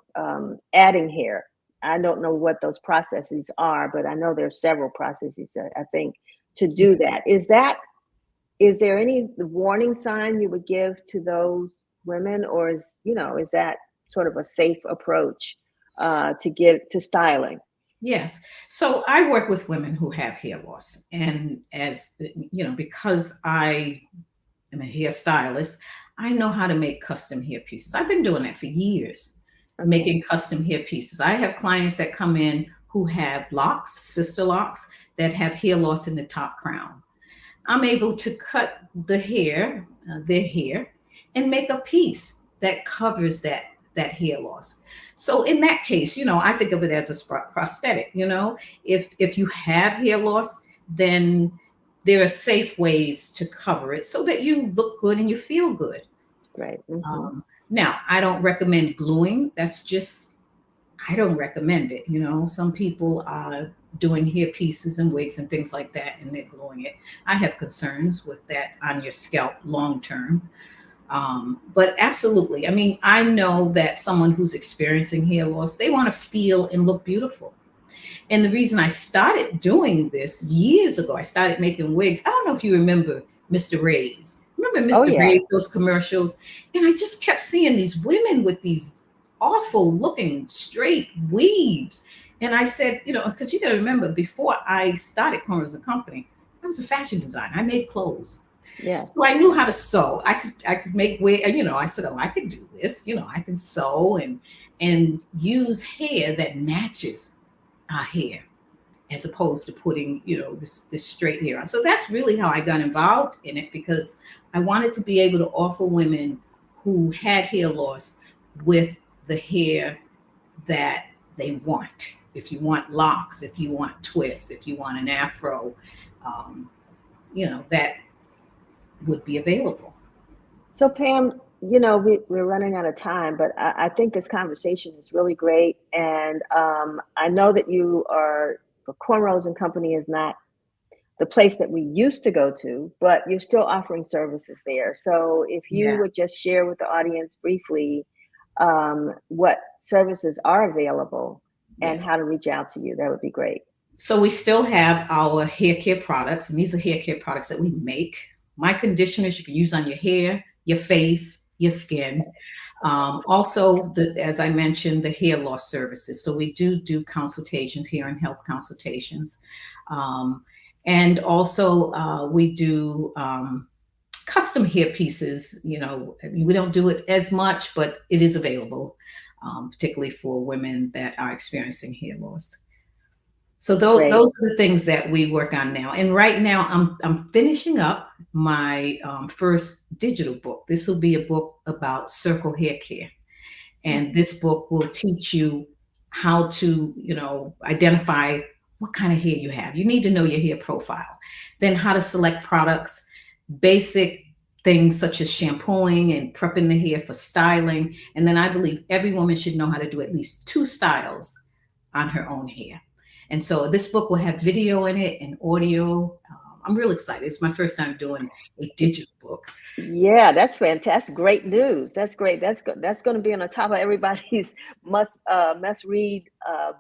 adding hair. I don't know what those processes are, but I know there are several processes, I think, to do that. Is there any warning sign you would give to those women, or is that sort of a safe approach to give to styling? Yes. So I work with women who have hair loss, and as you know, because I am a hairstylist, I know how to make custom hair pieces. I've been doing that for years. Making custom hair pieces. I have clients that come in who have locks, sister locks, that have hair loss in the top crown. I'm able to cut the hair, their hair, and make a piece that covers that hair loss. So in that case, you know, I think of it as a prosthetic. You know, if you have hair loss, then there are safe ways to cover it so that you look good and you feel good. Right. Now, I don't recommend gluing. I don't recommend it. You know, some people are doing hair pieces and wigs and things like that, and they're gluing it. I have concerns with that on your scalp long term. But absolutely. I mean, I know that someone who's experiencing hair loss, they want to feel and look beautiful. And the reason I started doing this years ago, I started making wigs. I don't know if you remember Mr. Ray's. Remember Mr. Ray's, those commercials? And I just kept seeing these women with these awful looking straight weaves. And I said, you know, because you got to remember, before I started Cornrows and Company, I was a fashion designer. I made clothes. Yes. So I knew how to sew. I could make wig. You know, I said, oh, I could do this. You know, I can sew and use hair that matches our hair, as opposed to putting, you know, this straight hair on. So that's really how I got involved in it, because I wanted to be able to offer women who had hair loss with the hair that they want. If you want locks, if you want twists, if you want an afro, you know, that would be available. So Pam, you know, we're running out of time, but I think this conversation is really great. And I know that the Cornrows and Company is not the place that we used to go to, but you're still offering services there. So if you would just share with the audience briefly what services are available and how to reach out to you, that would be great. So we still have our hair care products, and these are hair care products that we make. My conditioners you can use on your hair, your face, your skin. Also, as I mentioned, the hair loss services. So we do consultations, hair and health consultations. And also we do custom hair pieces. You know, I mean, we don't do it as much, but it is available, particularly for women that are experiencing hair loss. So those are the things that we work on now. And right now I'm finishing up my first digital book. This will be a book about circle hair care. And this book will teach you how to, you know, identify what kind of hair you have. You need to know your hair profile. Then how to select products, basic things such as shampooing and prepping the hair for styling. And then I believe every woman should know how to do at least 2 styles on her own hair. And so this book will have video in it and audio. I'm really excited. It's my first time doing a digital book. Yeah, that's fantastic. Great news. That's great. That's going to be on the top of everybody's must read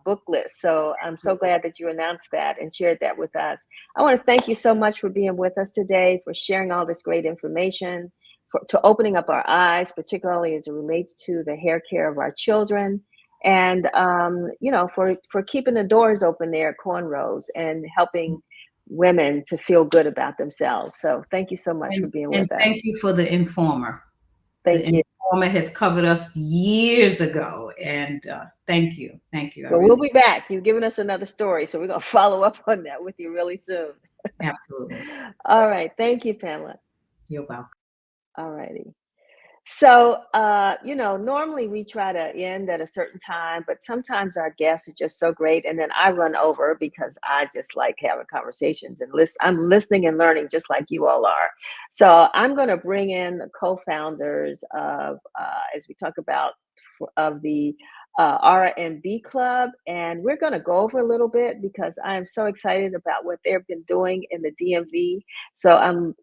book list. So I'm so glad that you announced that and shared that with us. I want to thank you so much for being with us today, for sharing all this great information, to opening up our eyes, particularly as it relates to the hair care of our children. And, for keeping the doors open there at Cornrows and helping women to feel good about themselves. So thank you so much for being with us. Thank you for the Informer. Thank you. Informer has covered us years ago, and thank you. Well, we'll be back. You've given us another story, so we're going to follow up on that with you really soon. Absolutely. All right. Thank you, Pamela. You're welcome. All righty. So, normally we try to end at a certain time, but sometimes our guests are just so great. And then I run over because I just like having conversations and I'm listening and learning just like you all are. So I'm going to bring in the co-founders of, as we talk about, of the R&B Club. And we're going to go over a little bit because I am so excited about what they've been doing in the DMV. So I'm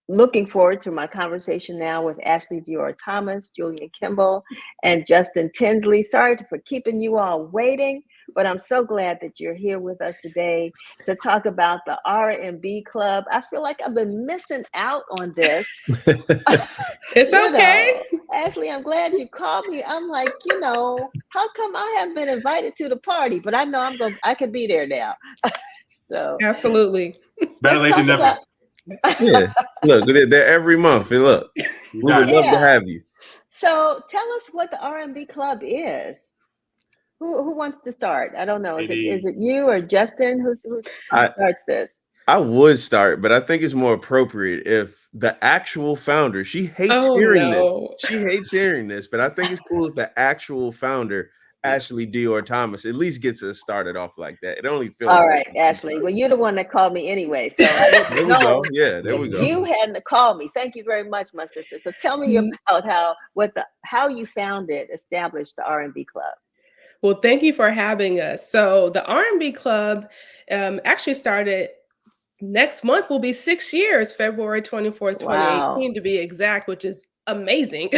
looking forward to my conversation now with Ashley Dior Thomas, Julian Kimball, and Justin Tinsley. Sorry for keeping you all waiting, but I'm so glad that you're here with us today to talk about the R&B Club. I feel like I've been missing out on this. It's okay. Ashley, I'm glad you called me. I'm like, how come I haven't been invited to the party? But I know I could be there now. So absolutely. Better late than never. Yeah, look, they're every month. And look, we would love to have you. So tell us what the R&B Club is. Who wants to start? I don't know. Is it you or Justin? Who starts this? I would start, but I think it's more appropriate if the actual founder. She hates hearing this. She hates hearing this, but I think it's cool if the actual founder, Ashley Dior Thomas, at least gets us started off like that. It only feels all right, Ashley. Well, you're the one that called me anyway. So there we go. Yeah, there we go. You hadn't to call me. Thank you very much, my sister. So tell me about how you established the R&B Club. Well, thank you for having us. So the R&B Club actually started next month. Will be 6 years, February 24th, 2018 to be exact, which is amazing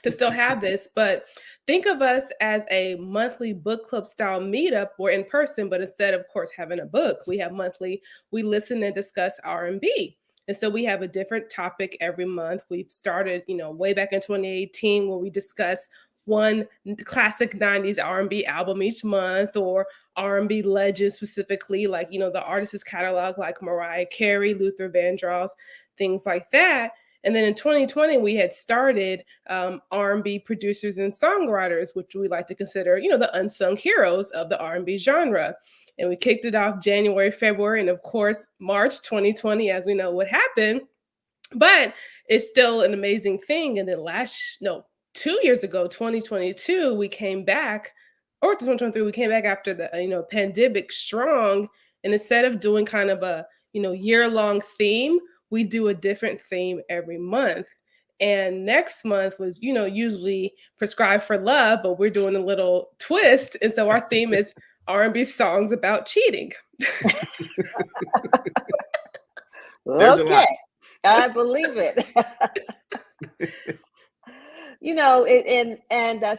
to still have this. But think of us as a monthly book club style meetup. We're in person, but instead of course having a book, we have monthly, we listen and discuss R&B. And so we have a different topic every month. We've started, way back in 2018 where we discuss one classic 90s R&B album each month, or R&B legends specifically, like, the artist's catalog, like Mariah Carey, Luther Vandross, things like that. And then in 2020, we had started R&B producers and songwriters, which we like to consider, the unsung heroes of the R&B genre. And we kicked it off January, February, and of course, March 2020, as we know what happened. But it's still an amazing thing. And then 2 years ago, 2022, we came back, or 2023, we came back after the, pandemic strong. And instead of doing kind of a, year-long theme, we do a different theme every month. And next month was, usually prescribed for love, but we're doing a little twist. And so our theme is R&B songs about cheating. Okay, I believe it.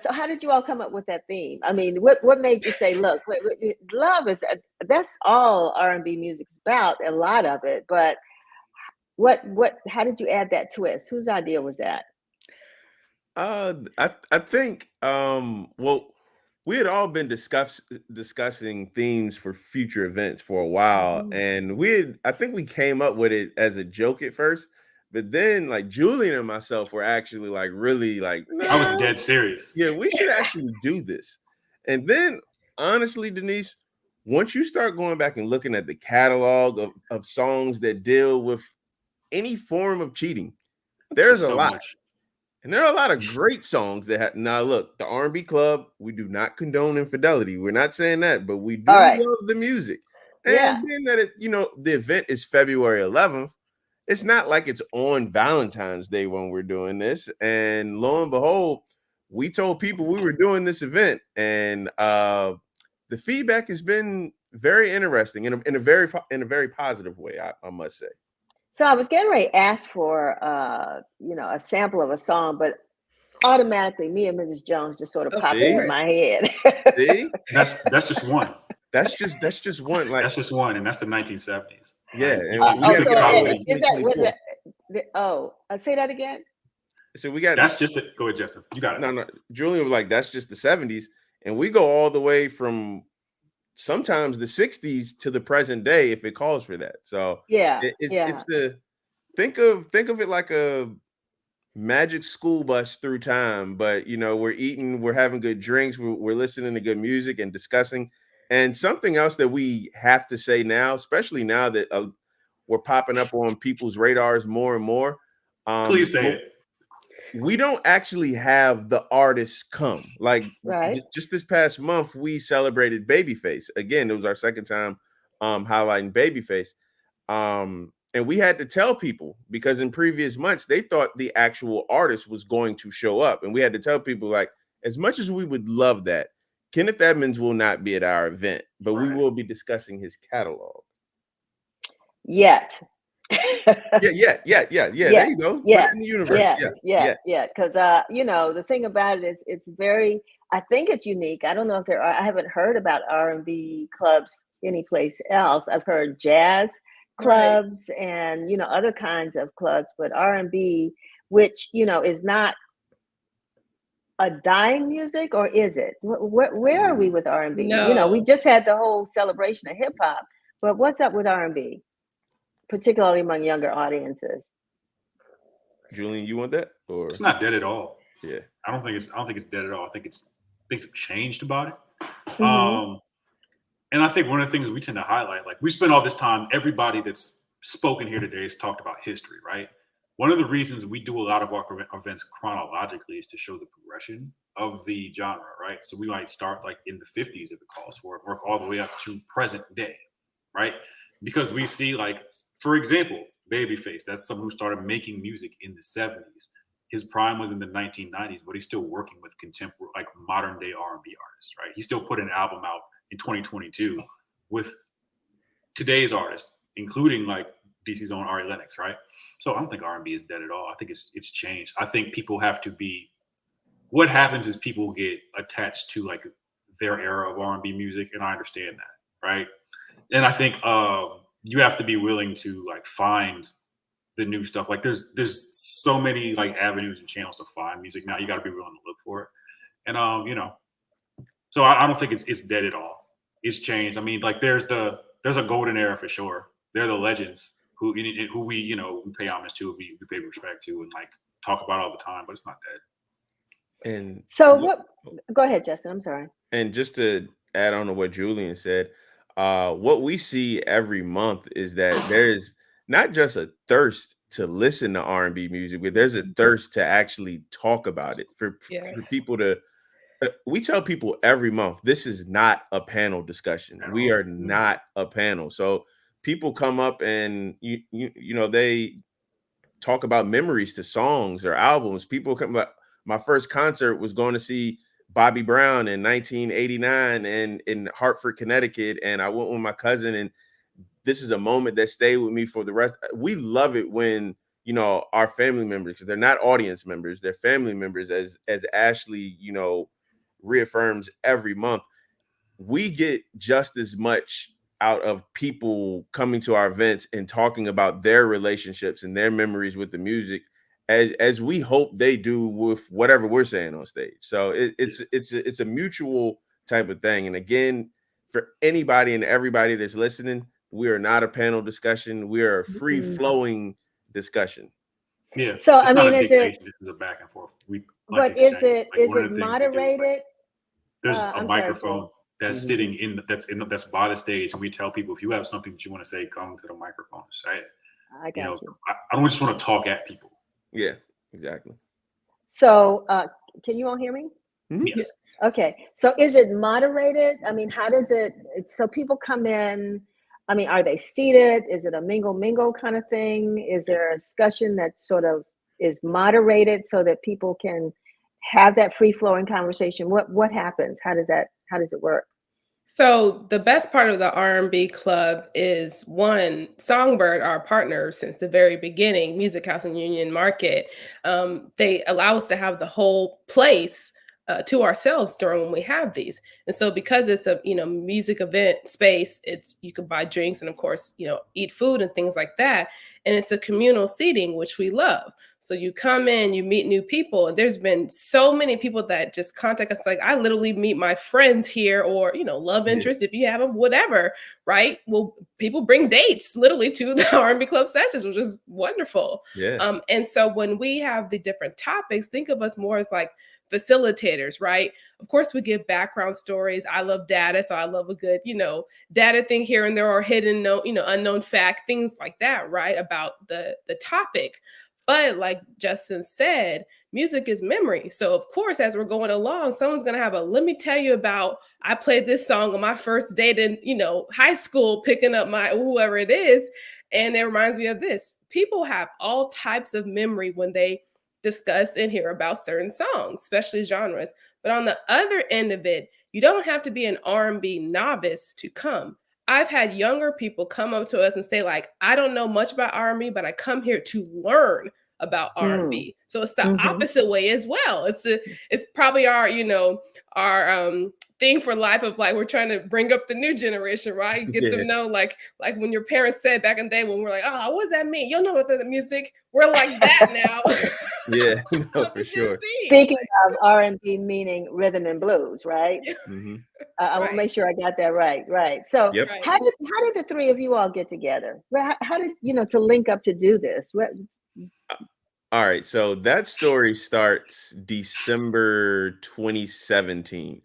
So how did you all come up with that theme? I mean, what made you say, look, love that's all R&B music's about, a lot of it, but how did you add that twist? Whose idea was that? I think we had all been discussing themes for future events for a while, and I think we came up with it as a joke at first, but then like Julian and myself were actually like really like, no, I was dead serious. Yeah, we should actually do this. And then honestly, Denise, once you start going back and looking at the catalog of songs that deal with any form of cheating, there's a lot. And there are a lot of great songs that have. Now, look, the R&B Club, we do not condone infidelity. We're not saying that, but we do love the music. And being that the event is February 11th, it's not like it's on Valentine's Day when we're doing this. And lo and behold, we told people we were doing this event, and the feedback has been very interesting in a very positive way, I must say. So I was getting ready to ask for, a sample of a song, but automatically me and Mrs. Jones just sort of popped into my head. See? That's just one. That's just one. Like that's just one, and that's the 1970s. Yeah. Say that again. So we got that's just go ahead, Justin. You got it. No, Julian was like, that's just the 70s. And we go all the way from sometimes the 60s to the present day if it calls for that. So it's the think of it like a magic school bus through time, but we're eating, we're having good drinks, we're listening to good music and discussing. And something else that we have to say now, especially now that we're popping up on people's radars more and more. Please say it. We don't actually have the artists come. Like just this past month, we celebrated Babyface. Again, it was our second time highlighting Babyface. And we had to tell people, because in previous months, they thought the actual artist was going to show up. And we had to tell people, like, as much as we would love that, Kenneth Edmonds will not be at our event, but we will be discussing his catalog. Yet. Yeah. There you go. Yeah. Put it in the universe. Yeah. Because the thing about it is, it's very. I think it's unique. I don't know if there are. I haven't heard about R&B clubs anyplace else. I've heard jazz clubs and other kinds of clubs, but R&B, which is not a dying music, or is it? Where are we with R&B? No. We just had the whole celebration of hip hop, but what's up with R&B? Particularly among younger audiences. Julian, you want that? Or it's not dead at all. Yeah, I don't think it's dead at all. I think things have changed about it. Mm-hmm. And I think one of the things we tend to highlight, like we spend all this time, everybody that's spoken here today has talked about history, right? One of the reasons we do a lot of our events chronologically is to show the progression of the genre, right? So we might start like in the 50s if it calls for it, work all the way up to present day, right? Because we see, like, for example, Babyface, that's someone who started making music in the 70s. His prime was in the 1990s, but he's still working with contemporary, like modern day R&B artists, right? He still put an album out in 2022 with today's artists, including like DC's own Ari Lennox, right? So I don't think R&B is dead at all. I think it's changed. I think people have to be, what happens is people get attached to like their era of R&B music, and I understand that, right? And I think you have to be willing to like find the new stuff. Like there's so many like avenues and channels to find music now. You got to be willing to look for it. And so I don't think it's dead at all. It's changed. I mean, like there's a golden era for sure. They're the legends who we we pay homage to, we pay respect to, and like talk about all the time. But it's not dead. And so what? Go ahead, Justin. I'm sorry. And just to add on to what Julian said. What we see every month is that there's not just a thirst to listen to R&B music, but there's a thirst to actually talk about it for people to. We tell people every month, this is not a panel discussion. We are not a panel. So people come up and they talk about memories to songs or albums. People come like, my first concert was going to see Bobby Brown in 1989 and in Hartford, Connecticut. And I went with my cousin, and this is a moment that stayed with me for the rest. We love it when, our family members, they're not audience members, they're family members, as Ashley, reaffirms every month. We get just as much out of people coming to our events and talking about their relationships and their memories with the music as we hope they do with whatever we're saying on stage. So it's a mutual type of thing. And again, for anybody and everybody that's listening, we are not a panel discussion. We are a free flowing discussion. Yeah. So I mean, is it? This is a back and forth. But is it moderated? There's a microphone that's sitting that's by the stage, and we tell people, if you have something that you want to say, come to the microphone, say it. I got you. I don't just want to talk at people. Yeah, exactly. So can you all hear me? Yes. Okay. So is it moderated? I mean, how does it? So people come in. I mean, are they seated? Is it a mingle kind of thing? Is there a discussion that sort of is moderated so that people can have that free flowing conversation? What happens? How does it work? So the best part of the R&B Club is, one, Songbird, our partner since the very beginning, Music House and Union Market. They allow us to have the whole place to ourselves during when we have these. And so because it's a, you know, music event space, it's, you can buy drinks and of course, you know, eat food and things like that. And it's a communal seating, which we love. So you come in, you meet new people, and there's been so many people that just contact us. Like, I literally meet my friends here, or, you know, love interest, if you have them, whatever, right? Well, people bring dates literally to the R&B Club sessions, which is wonderful. And so when we have the different topics, think of us more as like facilitators, right? Of course, we give background stories. I love data, so I love a good, you know, data thing here and there, or hidden, you know, unknown fact, things like that, right? About the topic. But like Justin said, music is memory. So of course, as we're going along, someone's gonna have a, let me tell you about, I played this song on my first date in, you know, high school, picking up my whoever it is, and it reminds me of this. People have all types of memory when they discuss and hear about certain songs, especially genres. But on the other end of it, you don't have to be an R&B novice to come. I've had younger people come up to us and say, like, I don't know much about R&B, but I come here to learn about R&B. So it's the opposite way as well. It's probably our, you know, our thing for life of like, we're trying to bring up the new generation, right? Get them know, like when your parents said back in the day when we're like, oh, what does that mean? You'll know what the music, we're like that now. No, for sure. Speaking of R&B, meaning rhythm and blues, right? I want to make sure I got that right. Right. So how did the three of you all get together? How did, you know, to link up to do this? All right, so that story starts December 2017.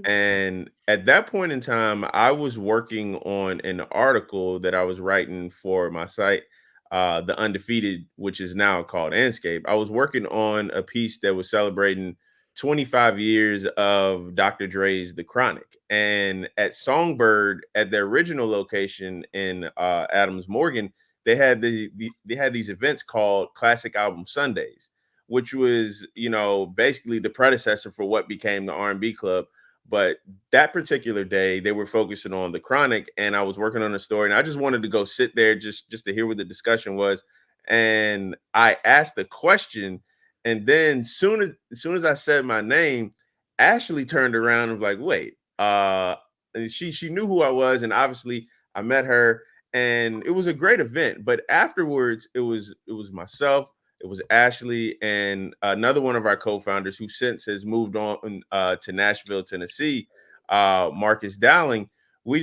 And at that point in time, I was working on an article that I was writing for my site, The Undefeated, which is now called Anscape. I was working on a piece that was celebrating 25 years of Dr. Dre's The Chronic. And at Songbird, at their original location in Adams Morgan, they had they had these events called Classic Album Sundays, which was, you know, basically the predecessor for what became the R&B Club. But that particular day, they were focusing on The Chronic, and I was working on a story, and I just wanted to go sit there just to hear what the discussion was. And I asked the question, and then soon as I said my name, Ashley turned around and was like, "Wait," and she knew who I was, and obviously I met her. And it was a great event, but afterwards it was myself, it was Ashley, and another one of our co-founders who since has moved on to Nashville, Tennessee, Marcus Dowling. We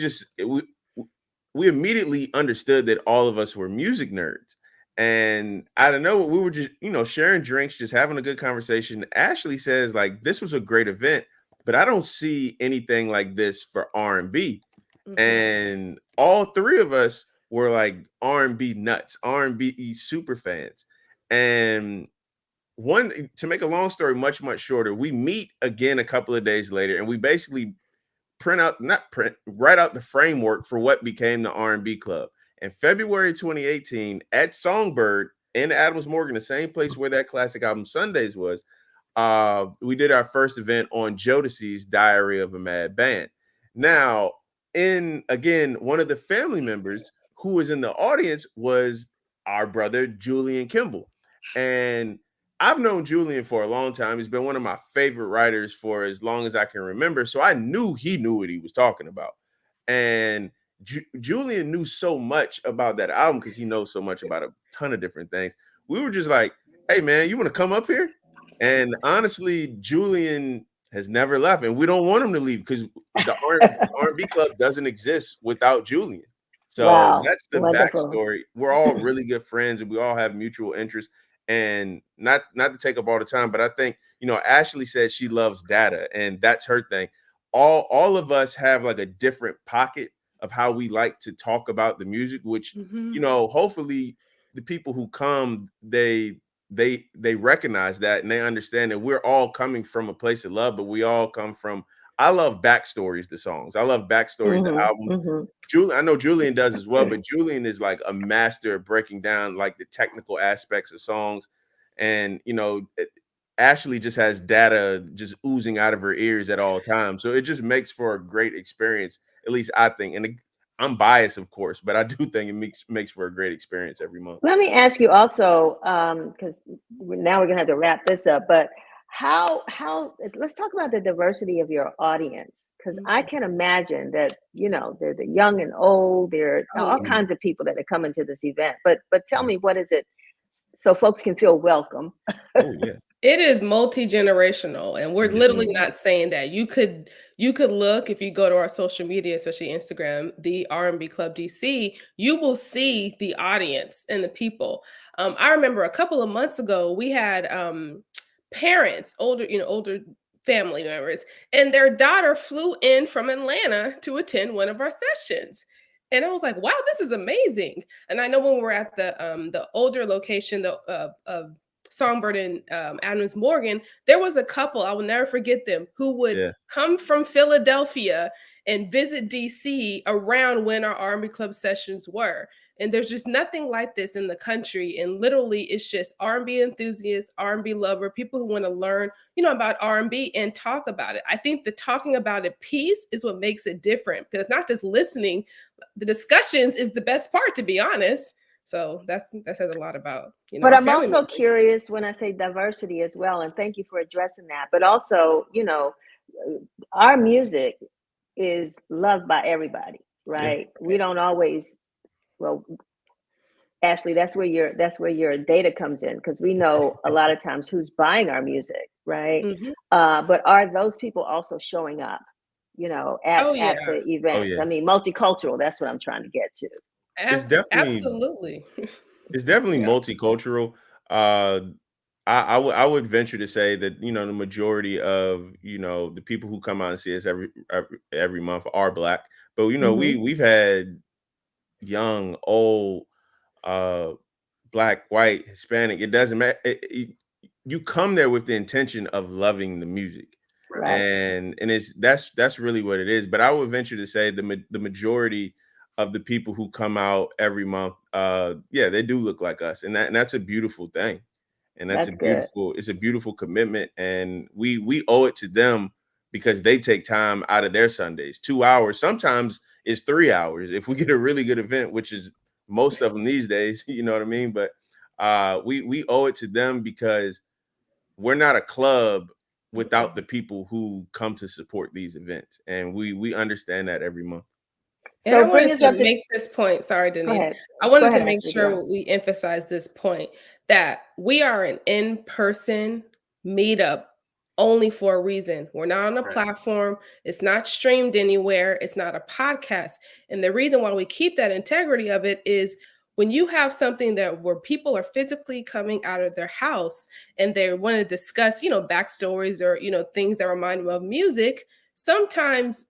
immediately understood that all of us were music nerds, and I don't know, we were just, you know, sharing drinks, just having a good conversation. Ashley says, like, this was a great event, but I don't see anything like this for R&B. And all three of us were like R&B nuts, R&B super fans. And to make a long story much shorter, we meet again a couple of days later, and we basically write out the framework for what became the R&B Club. In February 2018, at Songbird in Adams Morgan, the same place where that Classic Album Sundays was, we did our first event on Jodeci's Diary of a Mad Band. Now, again, one of the family members who was in the audience was our brother, Julian Kimball. And I've known Julian for a long time. He's been one of my favorite writers for as long as I can remember. So I knew he knew what he was talking about. And Julian knew so much about that album because he knows so much about a ton of different things. We were just like, hey, man, you want to come up here? And honestly, Julian has never left, and we don't want him to leave because the R&B Club doesn't exist without Julian. So that's the backstory. We're all really good friends, and we all have mutual interests. And not to take up all the time, but I think, you know, Ashley said she loves data, and that's her thing. All of us have like a different pocket of how we like to talk about the music, which, you know, hopefully the people who come, they recognize that, and they understand that we're all coming from a place of love, but we all come from, I love backstories to songs. I love backstories to albums. I know Julian does as well, but Julian is like a master of breaking down like the technical aspects of songs. And, you know, Ashley just has data just oozing out of her ears at all times. So it just makes for a great experience, at least I think. And I'm biased, of course, but I do think it makes for a great experience every month. Let me ask you also, because now we're going to have to wrap this up, but how let's talk about the diversity of your audience, because I can imagine that, you know, the young and old, there are all kinds of people that are coming to this event, but tell me, what is it so folks can feel welcome? Oh yeah. It is multi-generational, and we're literally not saying that. You could look, if you go to our social media, especially Instagram, the R&B Club DC, you will see the audience and the people. I remember a couple of months ago, we had parents, older family members, and their daughter flew in from Atlanta to attend one of our sessions. And I was like, wow, this is amazing. And I know when we were at the older location, of Songbird and Adams Morgan, there was a couple, I will never forget them, who would come from Philadelphia and visit DC around when our R&B Club sessions were. And there's just nothing like this in the country. And literally, it's just R&B enthusiasts, R&B lover, people who want to learn, you know, about R&B and talk about it. I think the talking about it piece is what makes it different, because it's not just listening. The discussions is the best part, to be honest. So that says a lot about, you know. But I'm also curious when I say diversity as well, and thank you for addressing that. But also, you know, our music is loved by everybody, right? Yeah. We don't always, well, Ashley, that's where your data comes in, because we know a lot of times who's buying our music, right? But are those people also showing up, you know, at the events? I mean, multicultural, that's what I'm trying to get to. It's definitely multicultural. I would venture to say that, you know, the majority of, you know, the people who come out and see us every month are Black, but you know, we've had young, old, Black, white, Hispanic. It doesn't matter. You come there with the intention of loving the music, right? And that's really what it is. But I would venture to say the majority of the people who come out every month, they do look like us, and that's a beautiful thing, and it's a beautiful commitment, and we owe it to them, because they take time out of their Sundays, 2 hours, sometimes it's 3 hours if we get a really good event, which is most of them these days, you know what I mean? But we owe it to them, because we're not a club without the people who come to support these events, and we understand that every month. So I wanted to make this point. Sorry, Denise. I wanted to make sure we emphasize this point, that we are an in-person meetup only for a reason. We're not on a platform. It's not streamed anywhere. It's not a podcast. And the reason why we keep that integrity of it is when you have something where people are physically coming out of their house and they want to discuss, you know, backstories or, you know, things that remind them of music, sometimes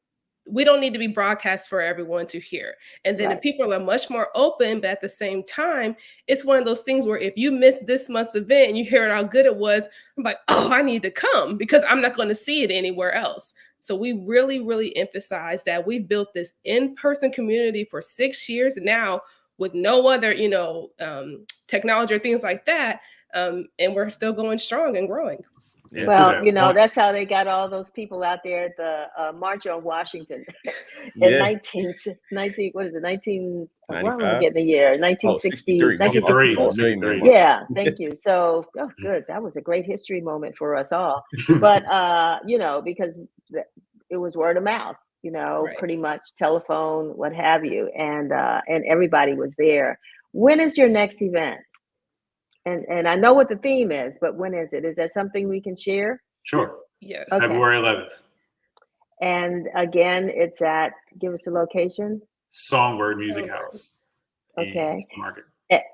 we don't need to be broadcast for everyone to hear. And then if people are much more open, but at the same time, it's one of those things where if you miss this month's event and you hear how good it was, I'm like, oh, I need to come, because I'm not going to see it anywhere else. So we really, really emphasize that we built this in-person community for 6 years now with no other, you know, technology or things like that. And we're still going strong and growing. Yeah, well, you know, that's how they got all those people out there at the March on Washington in 19, what is it, 19, well, I'm getting the year, 1960, 1963. Yeah, thank you. So, good. That was a great history moment for us all. But, you know, because it was word of mouth, you know, pretty much telephone, what have you. And everybody was there. When is your next event? And I know what the theme is, but when is it? Is that something we can share? Sure. Yes. Okay. February 11th. And again, it's at, give us the location. Songbird Music House. Okay. Market.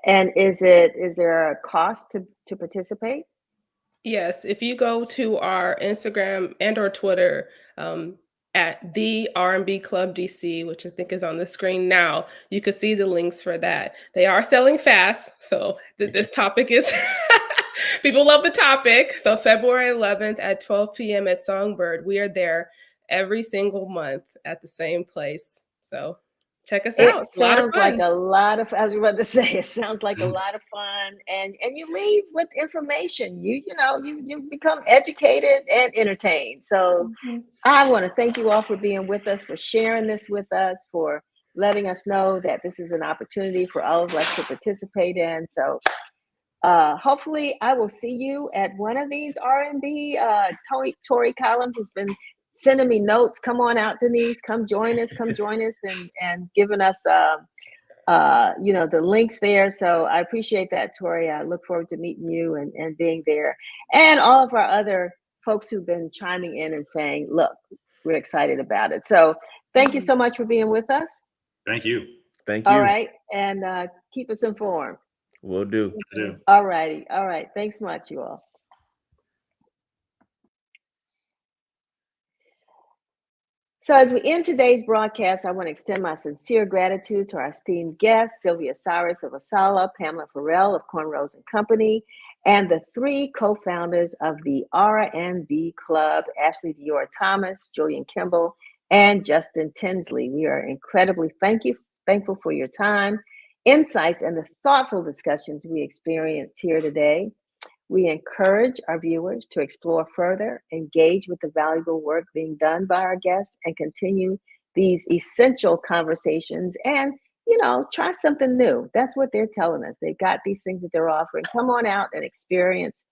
And is there a cost to participate? Yes. If you go to our Instagram and or Twitter, at the R&B Club DC, which I think is on the screen now, you can see the links for that. They are selling fast, so this topic is, people love the topic. So February 11th at 12 p.m. at Songbird, we are there every single month at the same place. So check us out. It sounds like a lot of, I was about to say, it sounds like a lot of fun, and you leave with information. You become educated and entertained. So I want to thank you all for being with us, for sharing this with us, for letting us know that this is an opportunity for all of us to participate in. So hopefully I will see you at one of these R&B. Tori Collins has been sending me notes. Come on out, Denise. Come join us, and giving us the links there. So I appreciate that, Tori. I look forward to meeting you and being there. And all of our other folks who've been chiming in and saying, look, we're excited about it. So thank you so much for being with us. Thank you. Thank you. All right. And keep us informed. Will do. All righty. All right. Thanks much, you all. So as we end today's broadcast, I want to extend my sincere gratitude to our esteemed guests, Sylvia Cyrus of ASALH, Pamela Ferrell of Cornrows and Company, and the 3 co-founders of the R&B Club, Ashley Dior Thomas, Julian Kimball, and Justin Tinsley. We are incredibly thankful for your time, insights, and the thoughtful discussions we experienced here today. We encourage our viewers to explore further, engage with the valuable work being done by our guests, and continue these essential conversations and, try something new. That's what they're telling us. They've got these things that they're offering. Come on out and experience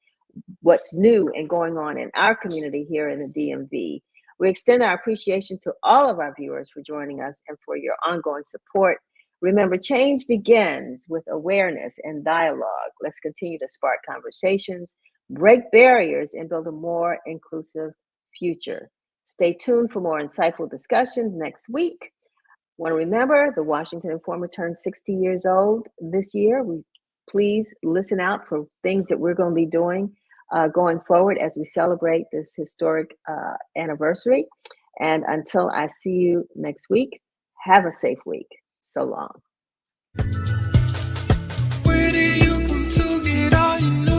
what's new and going on in our community here in the DMV. We extend our appreciation to all of our viewers for joining us and for your ongoing support. Remember, change begins with awareness and dialogue. Let's continue to spark conversations, break barriers, and build a more inclusive future. Stay tuned for more insightful discussions next week. Want to remember, the Washington Informer turned 60 years old this year. Please listen out for things that we're going to be doing going forward as we celebrate this historic anniversary. And until I see you next week, have a safe week. So long.